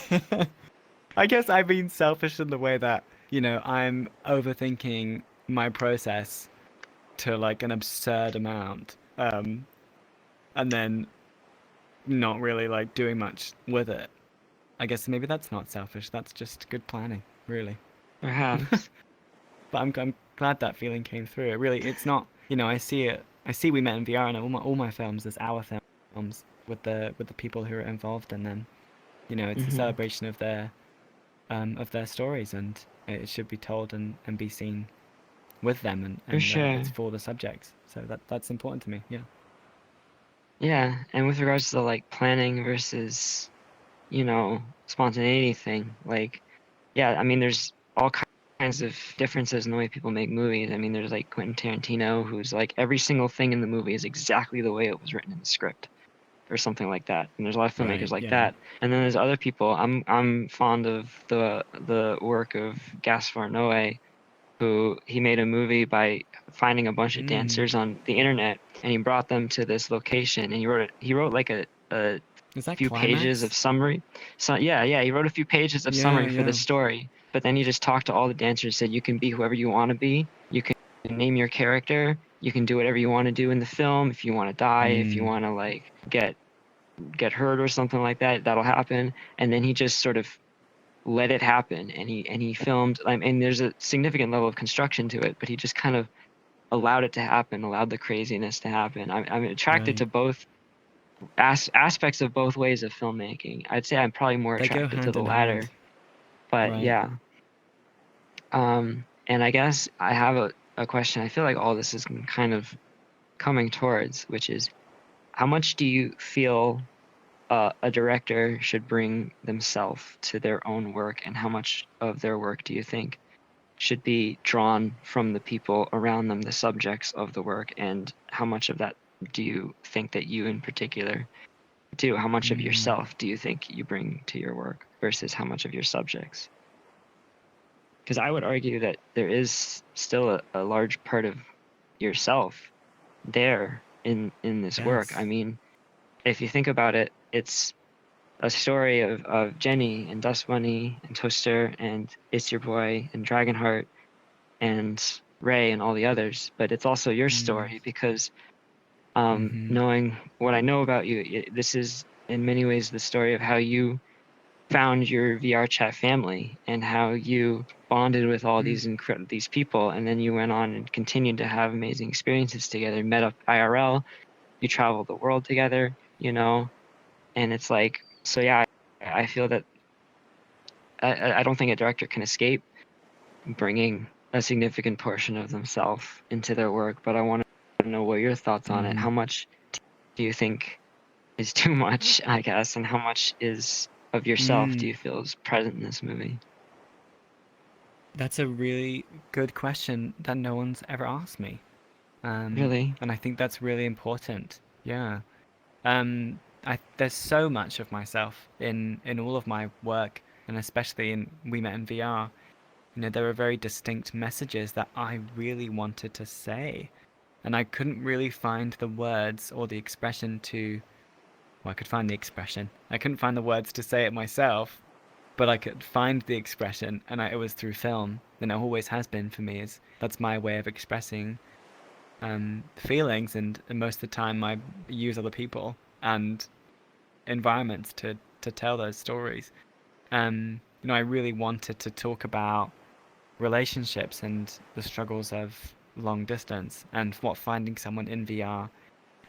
I guess I've been selfish in the way that, I'm overthinking my process to like an absurd amount. And then not really like doing much with it. I guess maybe that's not selfish. That's just good planning, really. Perhaps. But I'm glad that feeling came through. It's not, I see it. I see We Met in VR and all my films as our films with the people who are involved in them. It's a Mm-hmm. celebration of their stories, and it should be told and be seen with them, and, For and it's sure. for the subjects. So that's important to me. Yeah. Yeah, and with regards to the like planning versus, spontaneity thing, like, yeah, I mean, there's all kinds of differences in the way people make movies. I mean, there's like Quentin Tarantino, who's like every single thing in the movie is exactly the way it was written in the script, or something like that. And there's a lot of filmmakers Right. like Yeah. that. And then there's other people. I'm fond of the work of Gaspar Noé, who he made a movie by finding a bunch of dancers on the internet, and he brought them to this location, and he wrote like a Is that few pages of climax? summary. So yeah, he wrote a few pages of Yeah. summary for the Yeah. story, but then he just talked to all the dancers, said you can be whoever you want to be. You can name your character. You can do whatever you want to do in the film. If you want to die, if you Mm. want to like get hurt or something like that, that'll happen. And then he just sort of let it happen, and he filmed. And there's a significant level of construction to it, but he just kind of allowed it to happen, allowed the craziness to happen. I'm attracted to Right. both aspects of both ways of filmmaking. I'd say I'm probably more They go attracted to hand the in hand. latter, but Right. yeah. And I guess I have a question. I feel like all this is kind of coming towards, which is how much do you feel a director should bring themselves to their own work, and how much of their work do you think should be drawn from the people around them, the subjects of the work, and how much of that do you think that you in particular do? How much of Mm. yourself do you think you bring to your work versus how much of your subjects? Because I would argue that there is still a large part of yourself there in this work. I Yes. mean, if you think about it, it's a story of Jenny and Dust Bunny and Toaster and It's Your Boy and Dragonheart and Ray and all the others, but it's also your Mm. story because Mm-hmm. knowing what I know about you, this is in many ways the story of how you found your VRChat family and how you bonded with all Mm. these people, and then you went on and continued to have amazing experiences together, met up IRL, you traveled the world together, and it's like, so yeah, I feel that I don't think a director can escape bringing a significant portion of themselves into their work, but I want to know what your thoughts on it. Mm. How much do you think is too much, I guess, and how much is of yourself do Mm. you feel is present in this movie? That's a really good question that no one's ever asked me. Really? And I think that's really important. Yeah. There's so much of myself in all of my work, and especially in We Met in VR. There are very distinct messages that I really wanted to say, and I couldn't really find the words or the expression to. Well, I could find the expression. I couldn't find the words to say it myself, but I could find the expression, and it was through film, and it always has been for me. Is that's my way of expressing feelings, and most of the time I use other people and environments to tell those stories. I really wanted to talk about relationships and the struggles of long distance and what finding someone in VR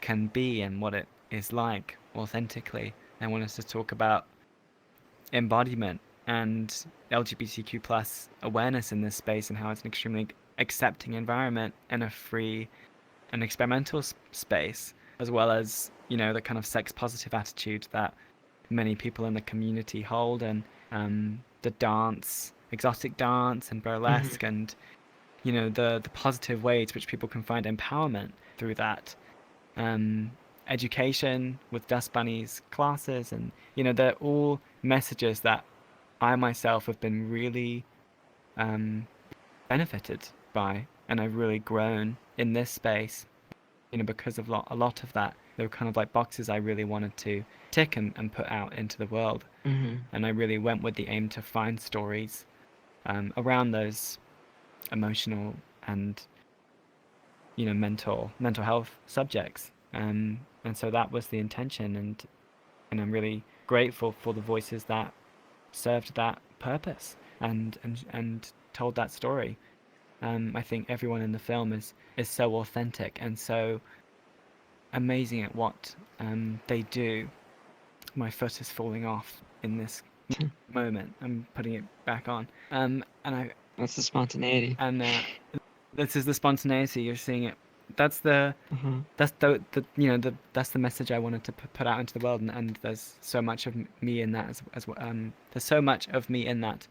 can be and what it is like authentically. I wanted to talk about embodiment and LGBTQ plus awareness in this space and how it's an extremely accepting environment and a free and experimental space, as well as the kind of sex positive attitude that many people in the community hold, and the dance, exotic dance, and Hmm. burlesque, and the positive ways which people can find empowerment through that. Um, Education with Dust Bunny's classes, and they're all messages that I myself have been really um, benefited by, and I've really grown in this space. Because of a lot of that, they were kind of like boxes I really wanted to tick and put out into the world. Hmm. And I really went with the aim to find stories around those emotional and mental health subjects. And so that was the intention, and I'm really grateful for the voices that served that purpose and told that story. I think everyone in the film is so authentic and so amazing at what they do. My foot is falling off in this moment. I'm putting it back on. And I That's the spontaneity. and This is the spontaneity you're seeing it. That's the Hmm. that's the that's the message I wanted to put out into the world, and there's so much of me in that as well. There's so much of me in that.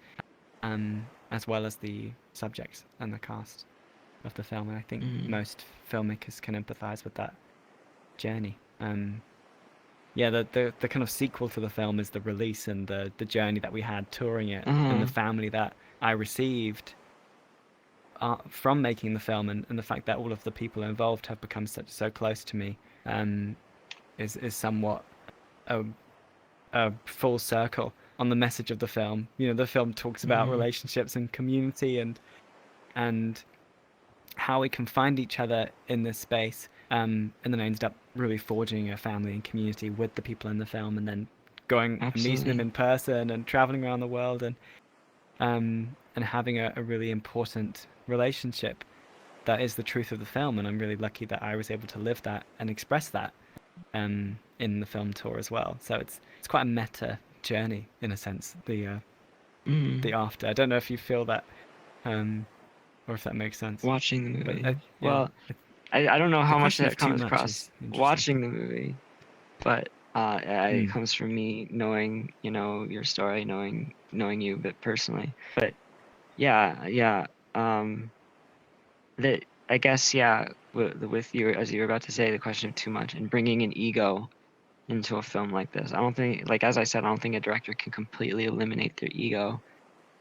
as well as the subjects and the cast of the film. And I think Mm-hmm. most filmmakers can empathize with that journey. Yeah, the kind of sequel to the film is the release and the journey that we had touring it, and the Uh-huh. family that I received from making the film, and the fact that all of the people involved have become so close to me, um, is somewhat a, a full circle on the message of the film. You know, the film talks about Mm-hmm. relationships and community, and how we can find each other in this space. And then I ended up really forging a family and community with the people in the film, and then going and meeting them Absolutely. in person and traveling around the world, and having a really important relationship that is the truth of the film. And I'm really lucky that I was able to live that and express that in the film tour as well. So it's quite a meta journey in a sense. Mm-hmm. The after. I don't know if you feel that, or if that makes sense. Watching the But movie. yeah, Well, I don't know the how much question of that too comes much across is interesting. watching the movie, but it Mm. comes from me knowing, your story, knowing you a bit personally. But yeah. Um, that I guess, yeah, with you, as you were about to say, the question of too much and bringing an ego into a film like this. I don't think, like as I said, I don't think a director can completely eliminate their ego,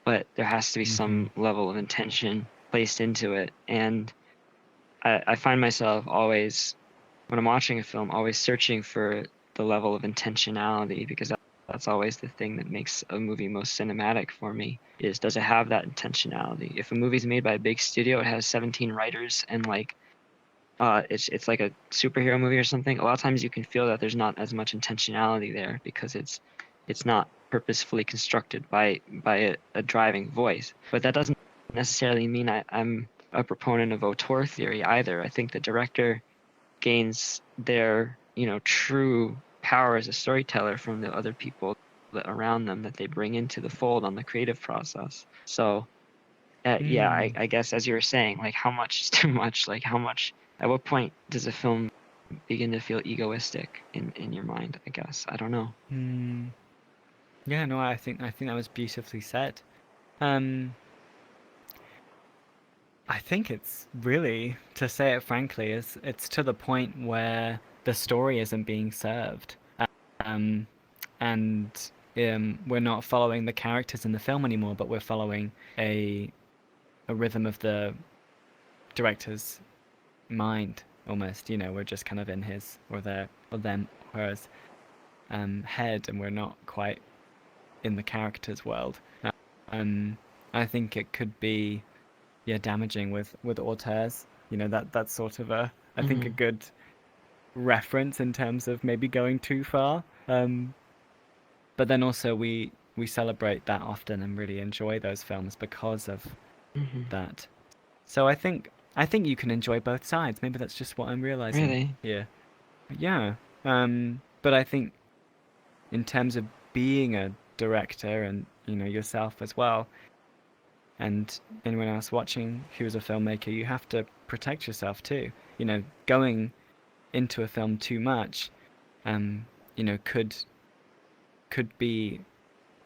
but there has to be Mm-hmm. some level of intention placed into it. And I find myself always, when I'm watching a film, always searching for the level of intentionality, because that's always the thing that makes a movie most cinematic for me, is does it have that intentionality? If a movie's made by a big studio, it has 17 writers, and like it's like a superhero movie or something, a lot of times you can feel that there's not as much intentionality there because it's not purposefully constructed by a driving voice. But that doesn't necessarily mean I'm a proponent of auteur theory either. I think the director gains their, true power as a storyteller from the other people that around them that they bring into the fold on the creative process. So yeah, Mm. I guess as you were saying, like how much is too much? Like how much? At what point does a film begin to feel egoistic in your mind? I guess I don't know. Mm. Yeah, no, I think that was beautifully said. Um, I think it's really, to say it frankly, is it's to the point where the story isn't being served, um, and we're not following the characters in the film anymore, but we're following a a rhythm of the director's mind almost. You know, we're just kind of in his or their or them or hers head, and we're not quite in the character's world. Um, I think it could be, yeah, damaging with auteurs. You know, that's sort of a, I think, a Hmm. good reference in terms of maybe going too far. But then also we celebrate that often and really enjoy those films because of Hmm. that. So I think you can enjoy both sides. Maybe that's just what I'm realizing Really? here. Yeah. But I think in terms of being a director, and yourself as well, and anyone else watching who's a filmmaker, you have to protect yourself too. Going into a film too much, um, could be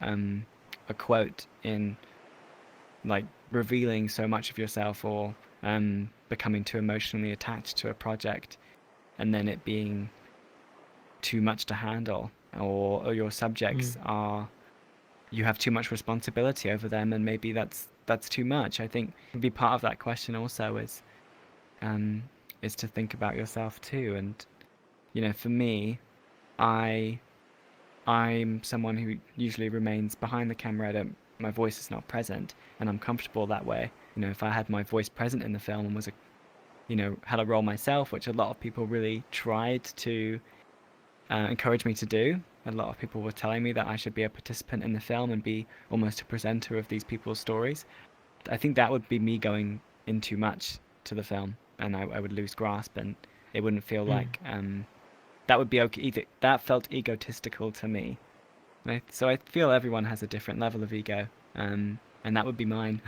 um, a quote in, like, revealing so much of yourself, or becoming too emotionally attached to a project, and then it being too much to handle, or your subjects Mm. are, you have too much responsibility over them, and maybe that's too much. I think would be part of that question also, um is to think about yourself too. And for me, I I'm someone who usually remains behind the camera. My voice is not present, and I'm comfortable that way. If I had my voice present in the film and was had a role myself, which a lot of people really tried to encourage me to do. A lot of people were telling me that I should be a participant in the film and be almost a presenter of these people's stories. I think that would be me going in too much to the film, and I would lose grasp, and it wouldn't feel Mm. like that would be okay. Either that felt egotistical to me. So I feel everyone has a different level of ego, and that would be mine.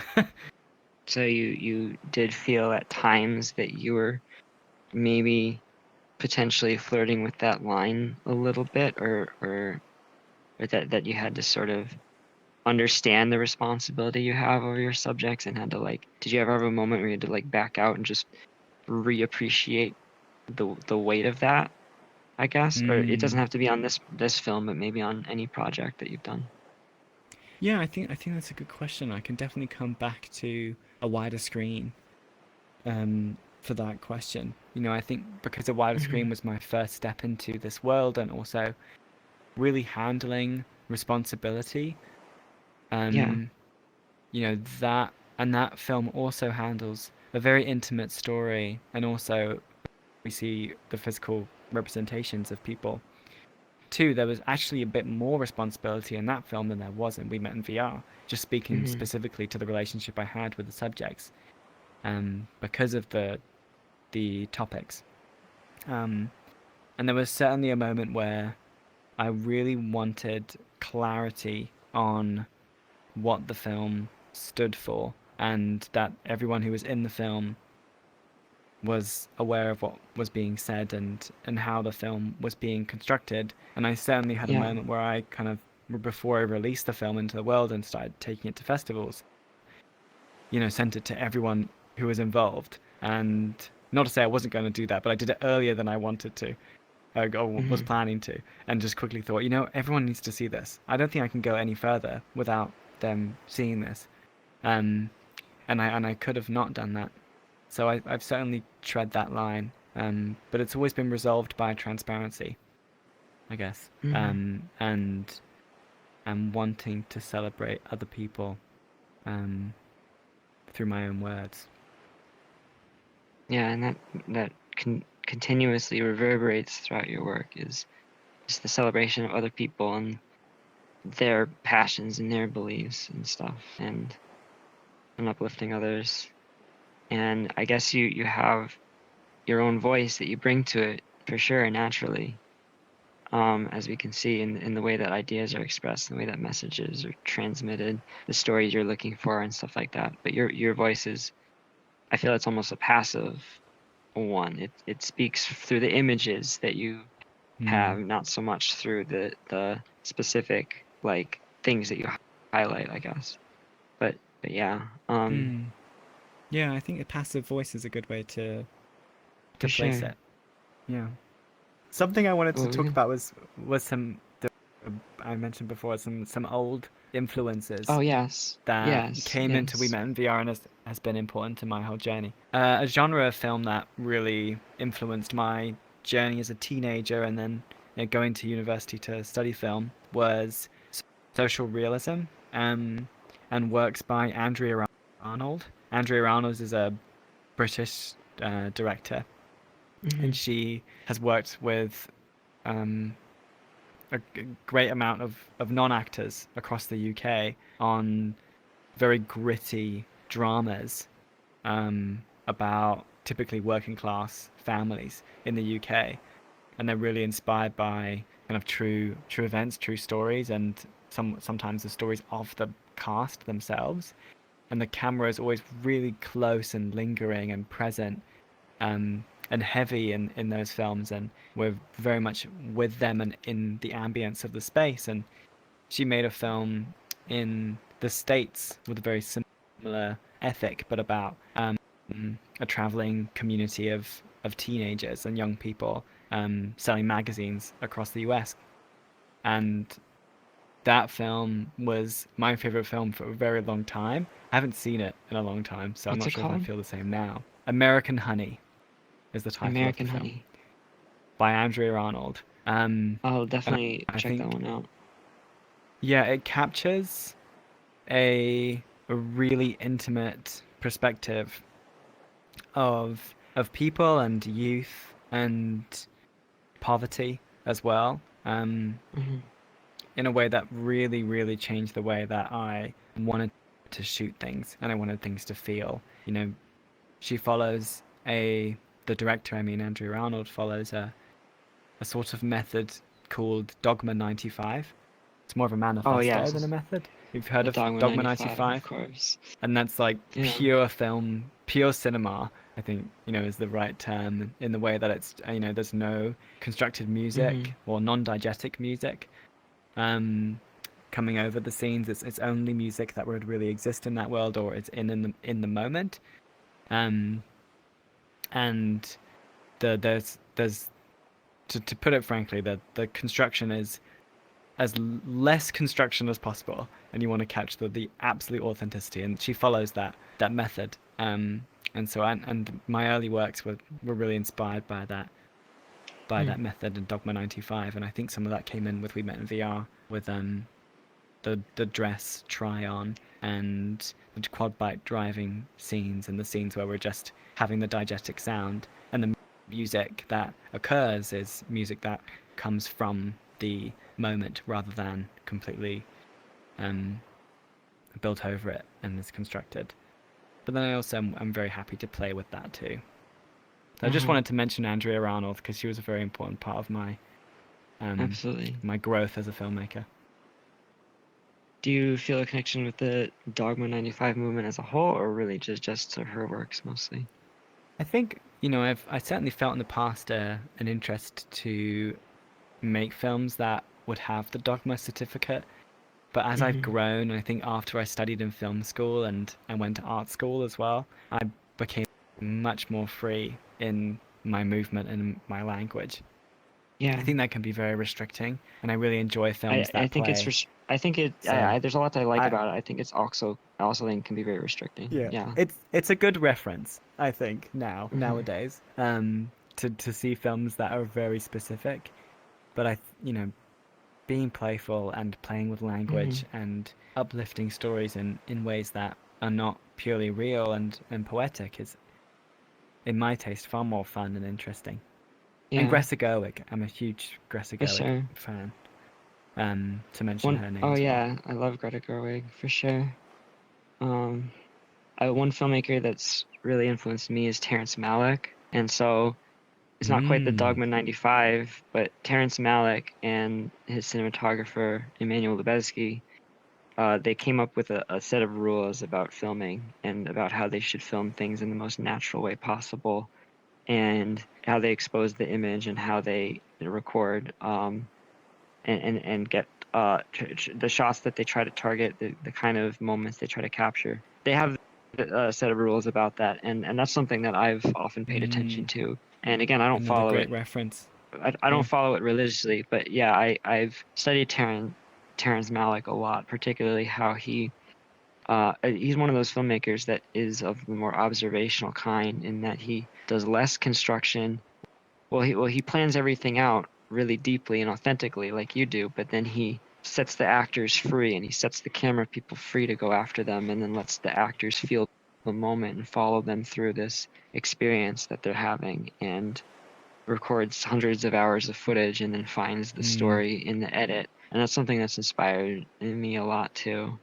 So you did feel at times that you were maybe potentially flirting with that line a little bit, or that you had to sort of understand the responsibility you have over your subjects and had to like, did you ever have a moment where you had to like back out and just reappreciate the weight of that, I guess? Or it doesn't Mm. have to be on this film, but maybe on any project that you've done. Yeah, I think that's a good question. I can definitely come back to a wider screen for that question. I think because a wider Hmm. screen was my first step into this world, and also really handling responsibility. Yeah. Um, that film also handles a very intimate story, and also we see the physical representations of people. Two, there was actually a bit more responsibility in that film than there was in We Met in VR. Just speaking Hmm. specifically to the relationship I had with the subjects, because of the topics. Um, and there was certainly a moment where I really wanted clarity on what the film stood for, and that everyone who was in the film was aware of what was being said and how the film was being constructed. And I certainly had a Yeah. moment where I kind of, before I released the film into the world and started taking it to festivals, sent it to everyone who was involved. And not to say I wasn't going to do that, but I did it earlier than I wanted to, or was Hmm. planning to, and just quickly thought, everyone needs to see this. I don't think I can go any further without them seeing this. Um, and I could have not done that. So I've certainly tread that line, but it's always been resolved by transparency, I guess, Hmm. and wanting to celebrate other people um, through my own words. Yeah, and that continuously reverberates throughout your work is just the celebration of other people and their passions and their beliefs and stuff, and uplifting others. And I guess you have your own voice that you bring to it for sure, naturally. As we can see in the way that ideas are expressed, the way that messages are transmitted, the stories you're looking for and stuff like that. But your voice is, I feel it's almost a passive one. It speaks through the images that you Hmm. have, not so much through the specific like things that you highlight, I guess. But yeah, Hmm. Yeah, I think a passive voice is a good way to for place sure. it. Yeah. Something I wanted to Well, we talk can. about was some I mentioned before some old Oh influences yes, that yes, came into We yes. Met in VR and has been important in my whole journey. A genre of film that really influenced my journey as a teenager and then going to university to study film was social realism, um, and works by Andrea Arnold. Andrea Arnold is a British director, Hmm. and she has worked with um, a great amount of non-actors across the UK on very gritty dramas, about typically working class families in the UK, and they're really inspired by kind of true events, true stories, and sometimes the stories of the cast themselves. And the camera is always really close and lingering and present, and heavy in those films, and we're very much with them and in the ambience of the space. And she made a film in the States with a very similar ethic, but about a traveling community of teenagers and young people, selling magazines across the US. And that film was my favorite film for a very long time. I haven't seen it in a long time, so I'm What's not it sure if I called? feel the same now. American Honey is the title of the American film, Honey. by Andrea Arnold. I'll And definitely I check that think, one out. yeah, it captures a really intimate perspective of people and youth and poverty as well, Hmm. in a way that really, really changed the way that I wanted to shoot things and I wanted things to feel. She follows the director, I mean, Andrew Arnold, follows a sort of method called Dogma 95. It's more of a Oh manifesto than a yes, method. You've heard the of Dogma Dogma 95, of 95? course. And that's like Yeah. pure film, pure cinema, I think, is the right term, in the way that it's, there's no constructed Hmm. music or non-diegetic music. Um, coming over the scenes. It's only music that would really exist in that world, or it's in the moment. Um, and there's to put it frankly, the construction is as less construction as possible, and you want to catch the absolute authenticity, and she follows that method. And so and my early works were really inspired by that method in Dogma 95, and I think some of that came in with We Met in VR with the dress try on and the quad bike driving scenes, and the scenes where we're just having the diegetic sound, and the music that occurs is music that comes from the moment rather than completely built over it and is constructed. But then I also am very happy to play with that too. So I just wanted to mention Andrea Arnold because she was a very important part of my Absolutely. my growth as a filmmaker. Do you feel a connection with the Dogma 95 movement as a whole, or really just to her works mostly? I think, I certainly felt in the past an interest to make films that would have the Dogma certificate. But as I've grown, I think after I studied in film school and I went to art school as well, I became much more free in my movement and my language. Yeah. I think that can be very restricting, and I really enjoy films I that think play. I think it. So There's a lot that I like I about it. I think it's also think can be very restricting. yeah, Yeah. it's a good reference, I think, Mhm. nowadays, to see films that are very specific. But being playful and playing with language Mhm. and uplifting stories in ways that are not purely real and poetic is, in my taste, far more fun and interesting. And Yeah. Greta Gerwig, I'm a huge Greta For Gerwig sure. fan. To mention her name Oh as well. yeah, I love Greta Gerwig for sure. Um, one filmmaker that's really influenced me is Terrence Malick, and so it's not quite the Mm. Dogma 95, but Terrence Malick and his cinematographer Emmanuel Lubezki, they came up with a set of rules about filming and about how they should film things in the most natural way possible, and how they expose the image and how they record, and get the shots that they try to target, the kind of moments they try to capture. They have a set of rules about that, and that's something that I've often paid attention Mm. to. And again, I don't Another follow great it. reference. I don't Yeah. follow it religiously, but yeah, I've studied Terrence Malick a lot, particularly how he's one of those filmmakers that is of the more observational kind in that he does less construction. He plans everything out really deeply and authentically like you do, but then he sets the actors free and he sets the camera people free to go after them, and then lets the actors feel the moment and follow them through this experience that they're having, and records hundreds of hours of footage and then finds the Mm. story in the edit. And that's something that's inspired in me a lot too,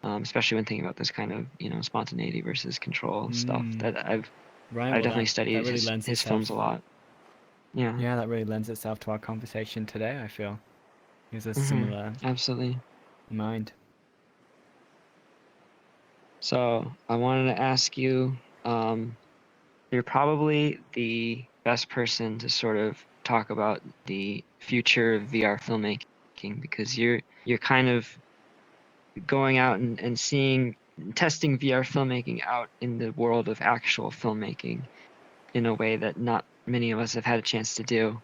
especially when thinking about this kind of spontaneity versus control stuff. Mm. That Right. I've Well, definitely that studied really his lends his films a itself. lot. Yeah. Yeah, that really lends itself to our conversation today. I feel is a Hmm. similar Absolutely. mind. So I wanted to ask you, you're probably the best person to sort of talk about the future of VR filmmaking, because you're kind of going out and seeing, testing VR filmmaking out in the world of actual filmmaking in a way that not many of us have had a chance to do.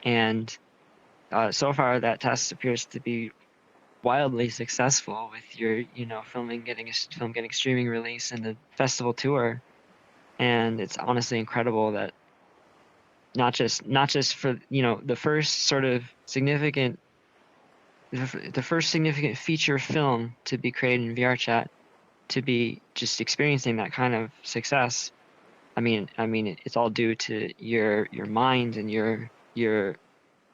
And so far, that test appears to be wildly successful with your, film getting streaming release and the festival tour. And it's honestly incredible that not just for the first sort of significant the first significant feature film to be created in VRChat to be just experiencing that kind of success. I mean, it's all due to your mind and your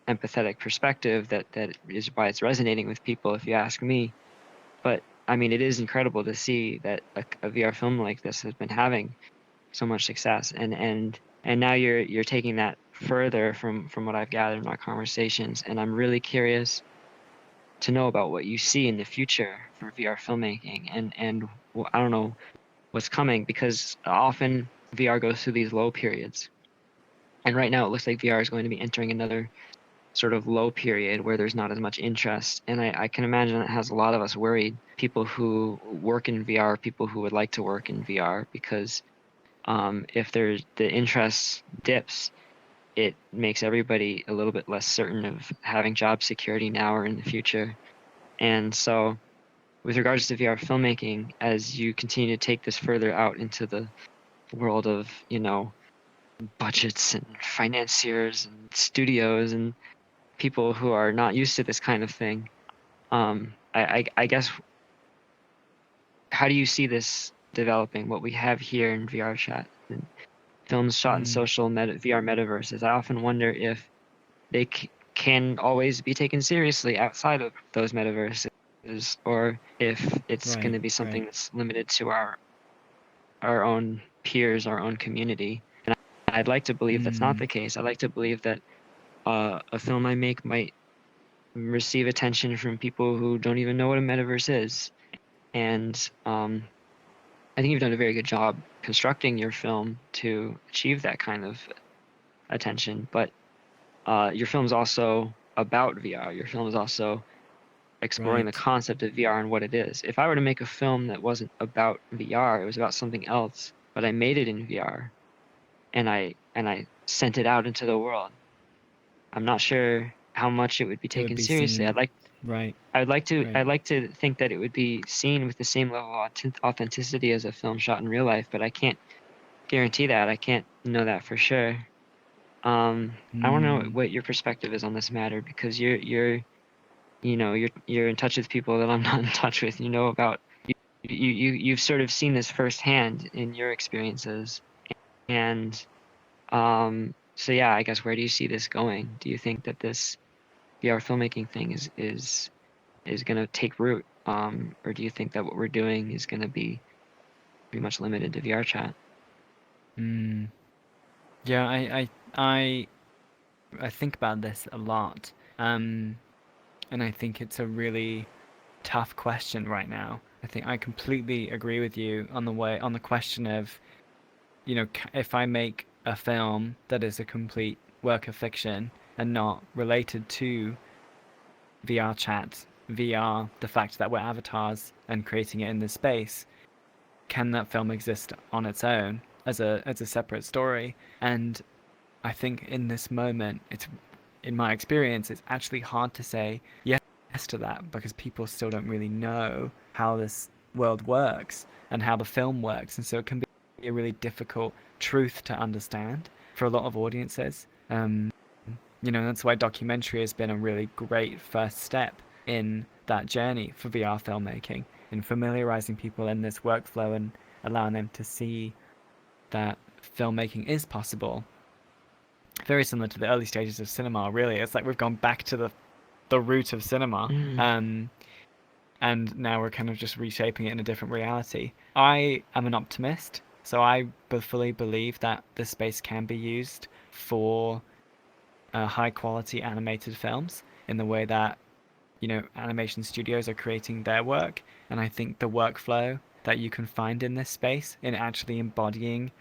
empathetic perspective that is why it's resonating with people, if you ask me. But I mean, it is incredible to see that a VR film like this has been having so much success, and now you're taking that further from what I've gathered in our conversations, and I'm really curious to know about what you see in the future for VR filmmaking, and I don't know what's coming, because often VR goes through these low periods, and right now it looks like VR is going to be entering another sort of low period where there's not as much interest. And I can imagine it has a lot of us worried, people who work in VR, people who would like to work in VR, because if the interest dips, it makes everybody a little bit less certain of having job security now or in the future. And so with regards to VR filmmaking, as you continue to take this further out into the world of, budgets and financiers and studios and people who are not used to this kind of thing, I guess, how do you see this developing, what we have here in VRChat and films shot in social VR metaverses? I often wonder if they can always be taken seriously outside of those metaverses, or if it's going to be something that's limited to our own peers, our own community. And I'd like to believe that's not the case. I'd like to believe that a film I make might receive attention from people who don't even know what a metaverse is. And I think you've done a very good job constructing your film to achieve that kind of attention. But your film is also about VR. Your film is also exploring the concept of VR and what it is. If I were to make a film that wasn't about VR, it was about something else, but I made it in VR and I sent it out into the world, I'm not sure how much it would be taken seriously. I'd like to think that it would be seen with the same level of authenticity as a film shot in real life, but I can't guarantee that. I can't know that for sure. I want to know what your perspective is on this matter, because you're in touch with people that I'm not in touch with. You've sort of seen this firsthand in your experiences, and so yeah, I guess, where do you see this going? Do you think that this VR filmmaking thing is going to take root, or do you think that what we're doing is going to be pretty much limited to VRChat? Yeah, I think about this a lot, and I think it's a really tough question right now. I think I completely agree with you on the question of, if I make a film that is a complete work of fiction and not related to VRChat, VR, the fact that we're avatars and creating it in this space, can that film exist on its own as a separate story? And I think in this moment, in my experience, it's actually hard to say yes to that, because people still don't really know how this world works and how the film works, and so it can be a really difficult truth to understand for a lot of audiences. That's why documentary has been a really great first step in that journey for VR filmmaking, in familiarizing people in this workflow and allowing them to see that filmmaking is possible. Very similar to the early stages of cinema, really. It's like we've gone back to the root of cinema, and now we're kind of just reshaping it in a different reality. I am an optimist, so I fully believe that this space can be used for high quality animated films in the way that animation studios are creating their work. And I think the workflow that you can find in this space, in actually embodying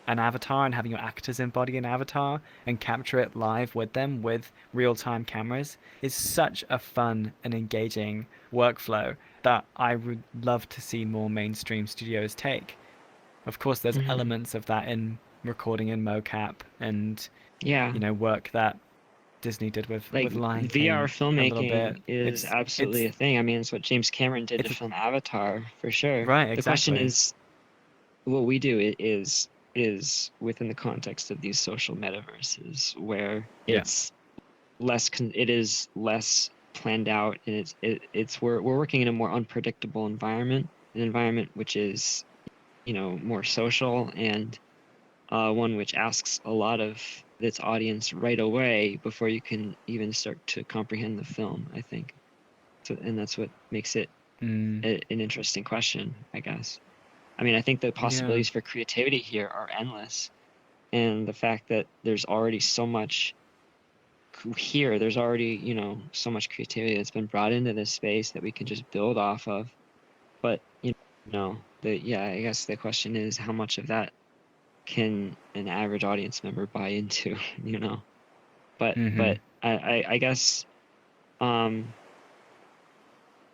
an avatar and having your actors embody an avatar and capture it live with them with real-time cameras, is such a fun and engaging workflow that I would love to see more mainstream studios take. Of course, there's elements of that in recording in mocap and work that Disney did with Lion King VR filmmaking is absolutely a thing. I mean, it's what James Cameron did to film Avatar, for sure. Right, exactly. The question is, what we do is within the context of these social metaverses, where it's it is less planned out, and we're working in a more unpredictable environment, an environment which is more social, and one which asks a lot of its audience right away before you can even start to comprehend the film, I think. So, and that's what makes it an interesting question, I guess. I mean, I think the possibilities for creativity here are endless, and the fact that there's already so much here, there's already so much creativity that's been brought into this space that we can just build off of. But I guess the question is, how much of that can an average audience member buy into? But I guess um,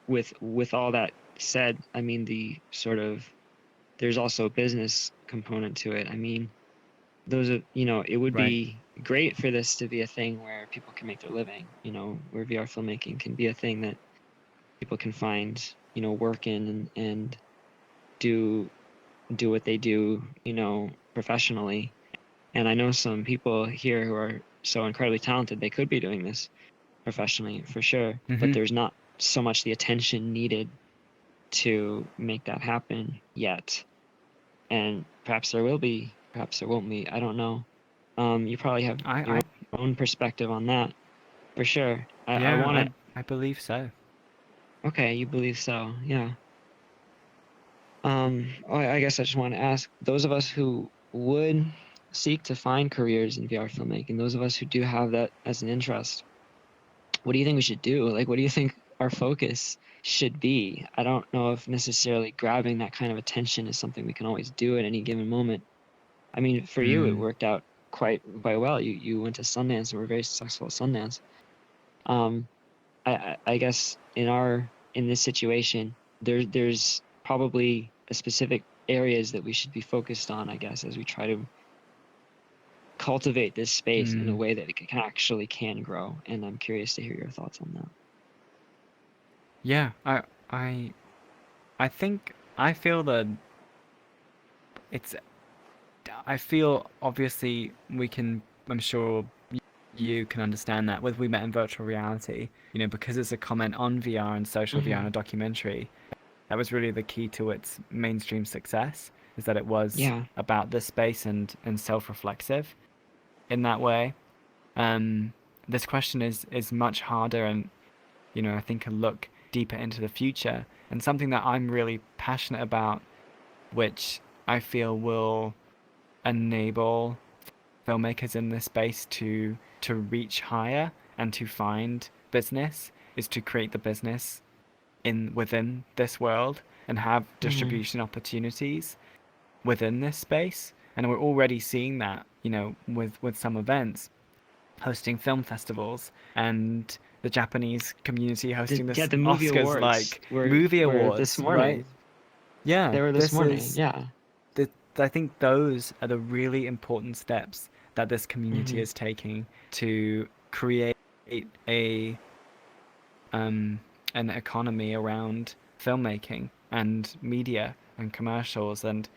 with all that said, I mean the sort of there's also a business component to it. I mean, those are, it would Right. be great for this to be a thing where people can make their living, where VR filmmaking can be a thing that people can find, work in and do what they do, professionally. And I know some people here who are so incredibly talented, they could be doing this professionally for sure, but Mm-hmm. there's not so much the attention needed to make that happen yet. And perhaps there will be, perhaps there won't be. I don't know. You probably have your I own perspective on that for sure. I yeah, want to. I believe so. Okay, you believe so? Yeah. I guess I just want to ask those of us who would seek to find careers in VR filmmaking, those of us who do have that as an interest, what do you think we should do? Like, what do you think our focus should be? I don't know if necessarily grabbing that kind of attention is something we can always do at any given moment. I mean, for you, it Mm, worked out quite well. You went to Sundance and were very successful at Sundance. Um, I guess in this situation, there's probably a specific areas that we should be focused on, I guess, as we try to cultivate this space in a mm. way that it can grow. And I'm curious to hear your thoughts on that. Yeah, I I think I feel that it's I feel obviously we can I'm sure you can understand that with We Met in Virtual Reality, because it's a comment on VR and social VR and a Hmm. documentary, that was really the key to its mainstream success, is that it was Yeah. about this space and self-reflexive in that way. Um, this question is much harder and, I think a look deeper into the future and something that I'm really passionate about, which I feel will enable filmmakers in this space to reach higher and to find business, is to create the business in within this world and have Hmm. distribution opportunities within this space. And we're already seeing that, with some events hosting film festivals and the Japanese community hosting Yeah, this the movie Oscars awards like were movie this awards, right? morning. Yeah, They were this this morning. is Yeah. the, I think those are the really important steps that this community Hmm. is taking to create a um, an economy around filmmaking and media and commercials. And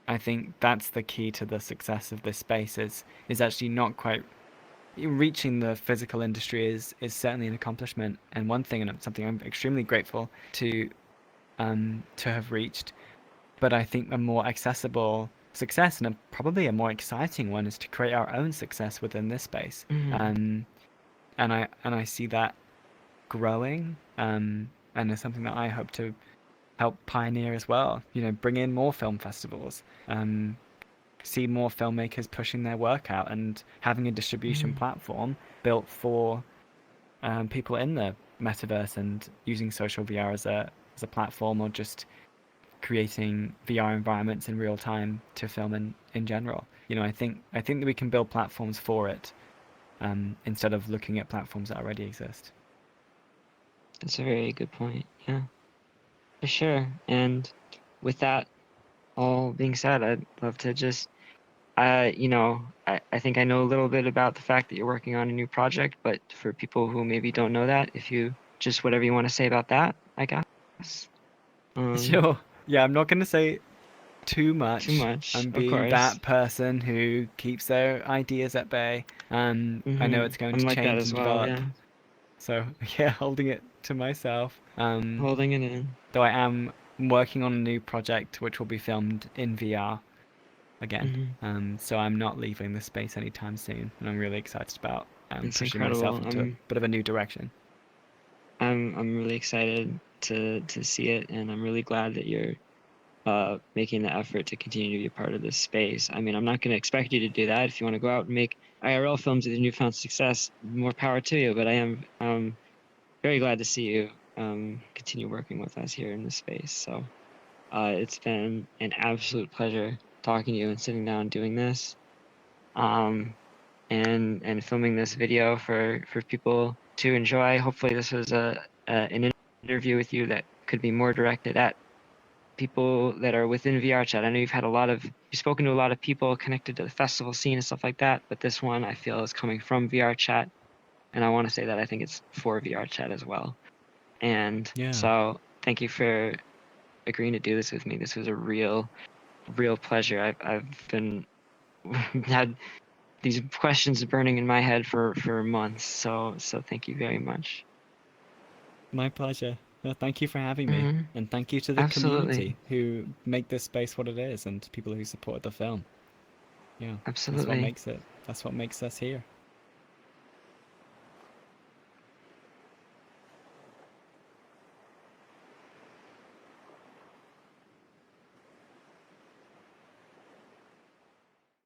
I think that's the key to the success of this space, is actually not quite reaching the physical industry is certainly an accomplishment and one thing and something I'm extremely grateful to have reached. But I think a more accessible success and probably a more exciting one is to create our own success within this space. Hmm. Um, and I see that growing, and it's something that I hope to help pioneer as well. Bring in more film festivals, see more filmmakers pushing their work out, and having a distribution Hmm. platform built for people in the metaverse and using social VR as a platform, or just creating VR environments in real time to film in general. I think that we can build platforms for it, instead of looking at platforms that already exist. That's a very good point. Yeah, for sure. And with that all being said, I'd love to just, I think I know a little bit about the fact that you're working on a new project, but for people who maybe don't know that, if you just whatever you want to say about that, I guess. Um, Sure. Yeah, I'm not going to say too too much. much, I'm of being course. that person who keeps their ideas at bay. I know it's going I'm to like that change as and well. develop. Yeah, So, yeah, holding it to myself. holding it in. Though I am working on a new project which will be filmed in VR again. Hmm. So I'm not leaving the space anytime soon, and I'm really excited about It's pushing incredible. myself into a bit of a new direction. I'm really excited to see it, and I'm really glad that you're making the effort to continue to be a part of this space. I mean, I'm not going to expect you to do that. If you want to go out and make IRL films with your newfound success, more power to you. But I am very glad to see you continue working with us here in this space. So it's been an absolute pleasure talking to you and sitting down and doing this. Um, and filming this video for people to enjoy. Hopefully this was an interview with you that could be more directed at people that are within VRChat. I know you've spoken to a lot of people connected to the festival scene and stuff like that, but this one I feel is coming from VRChat, and I want to say that I think it's for VRChat as well. And so thank you for agreeing to do this with me. This was a real pleasure. I've been had these questions burning in my head for months. So thank you very much. My pleasure. Well, thank you for having me, Mm-hmm. and thank you to the Absolutely. community who make this space what it is, and people who support the film. Yeah, Absolutely. that's what makes it. That's what makes us here.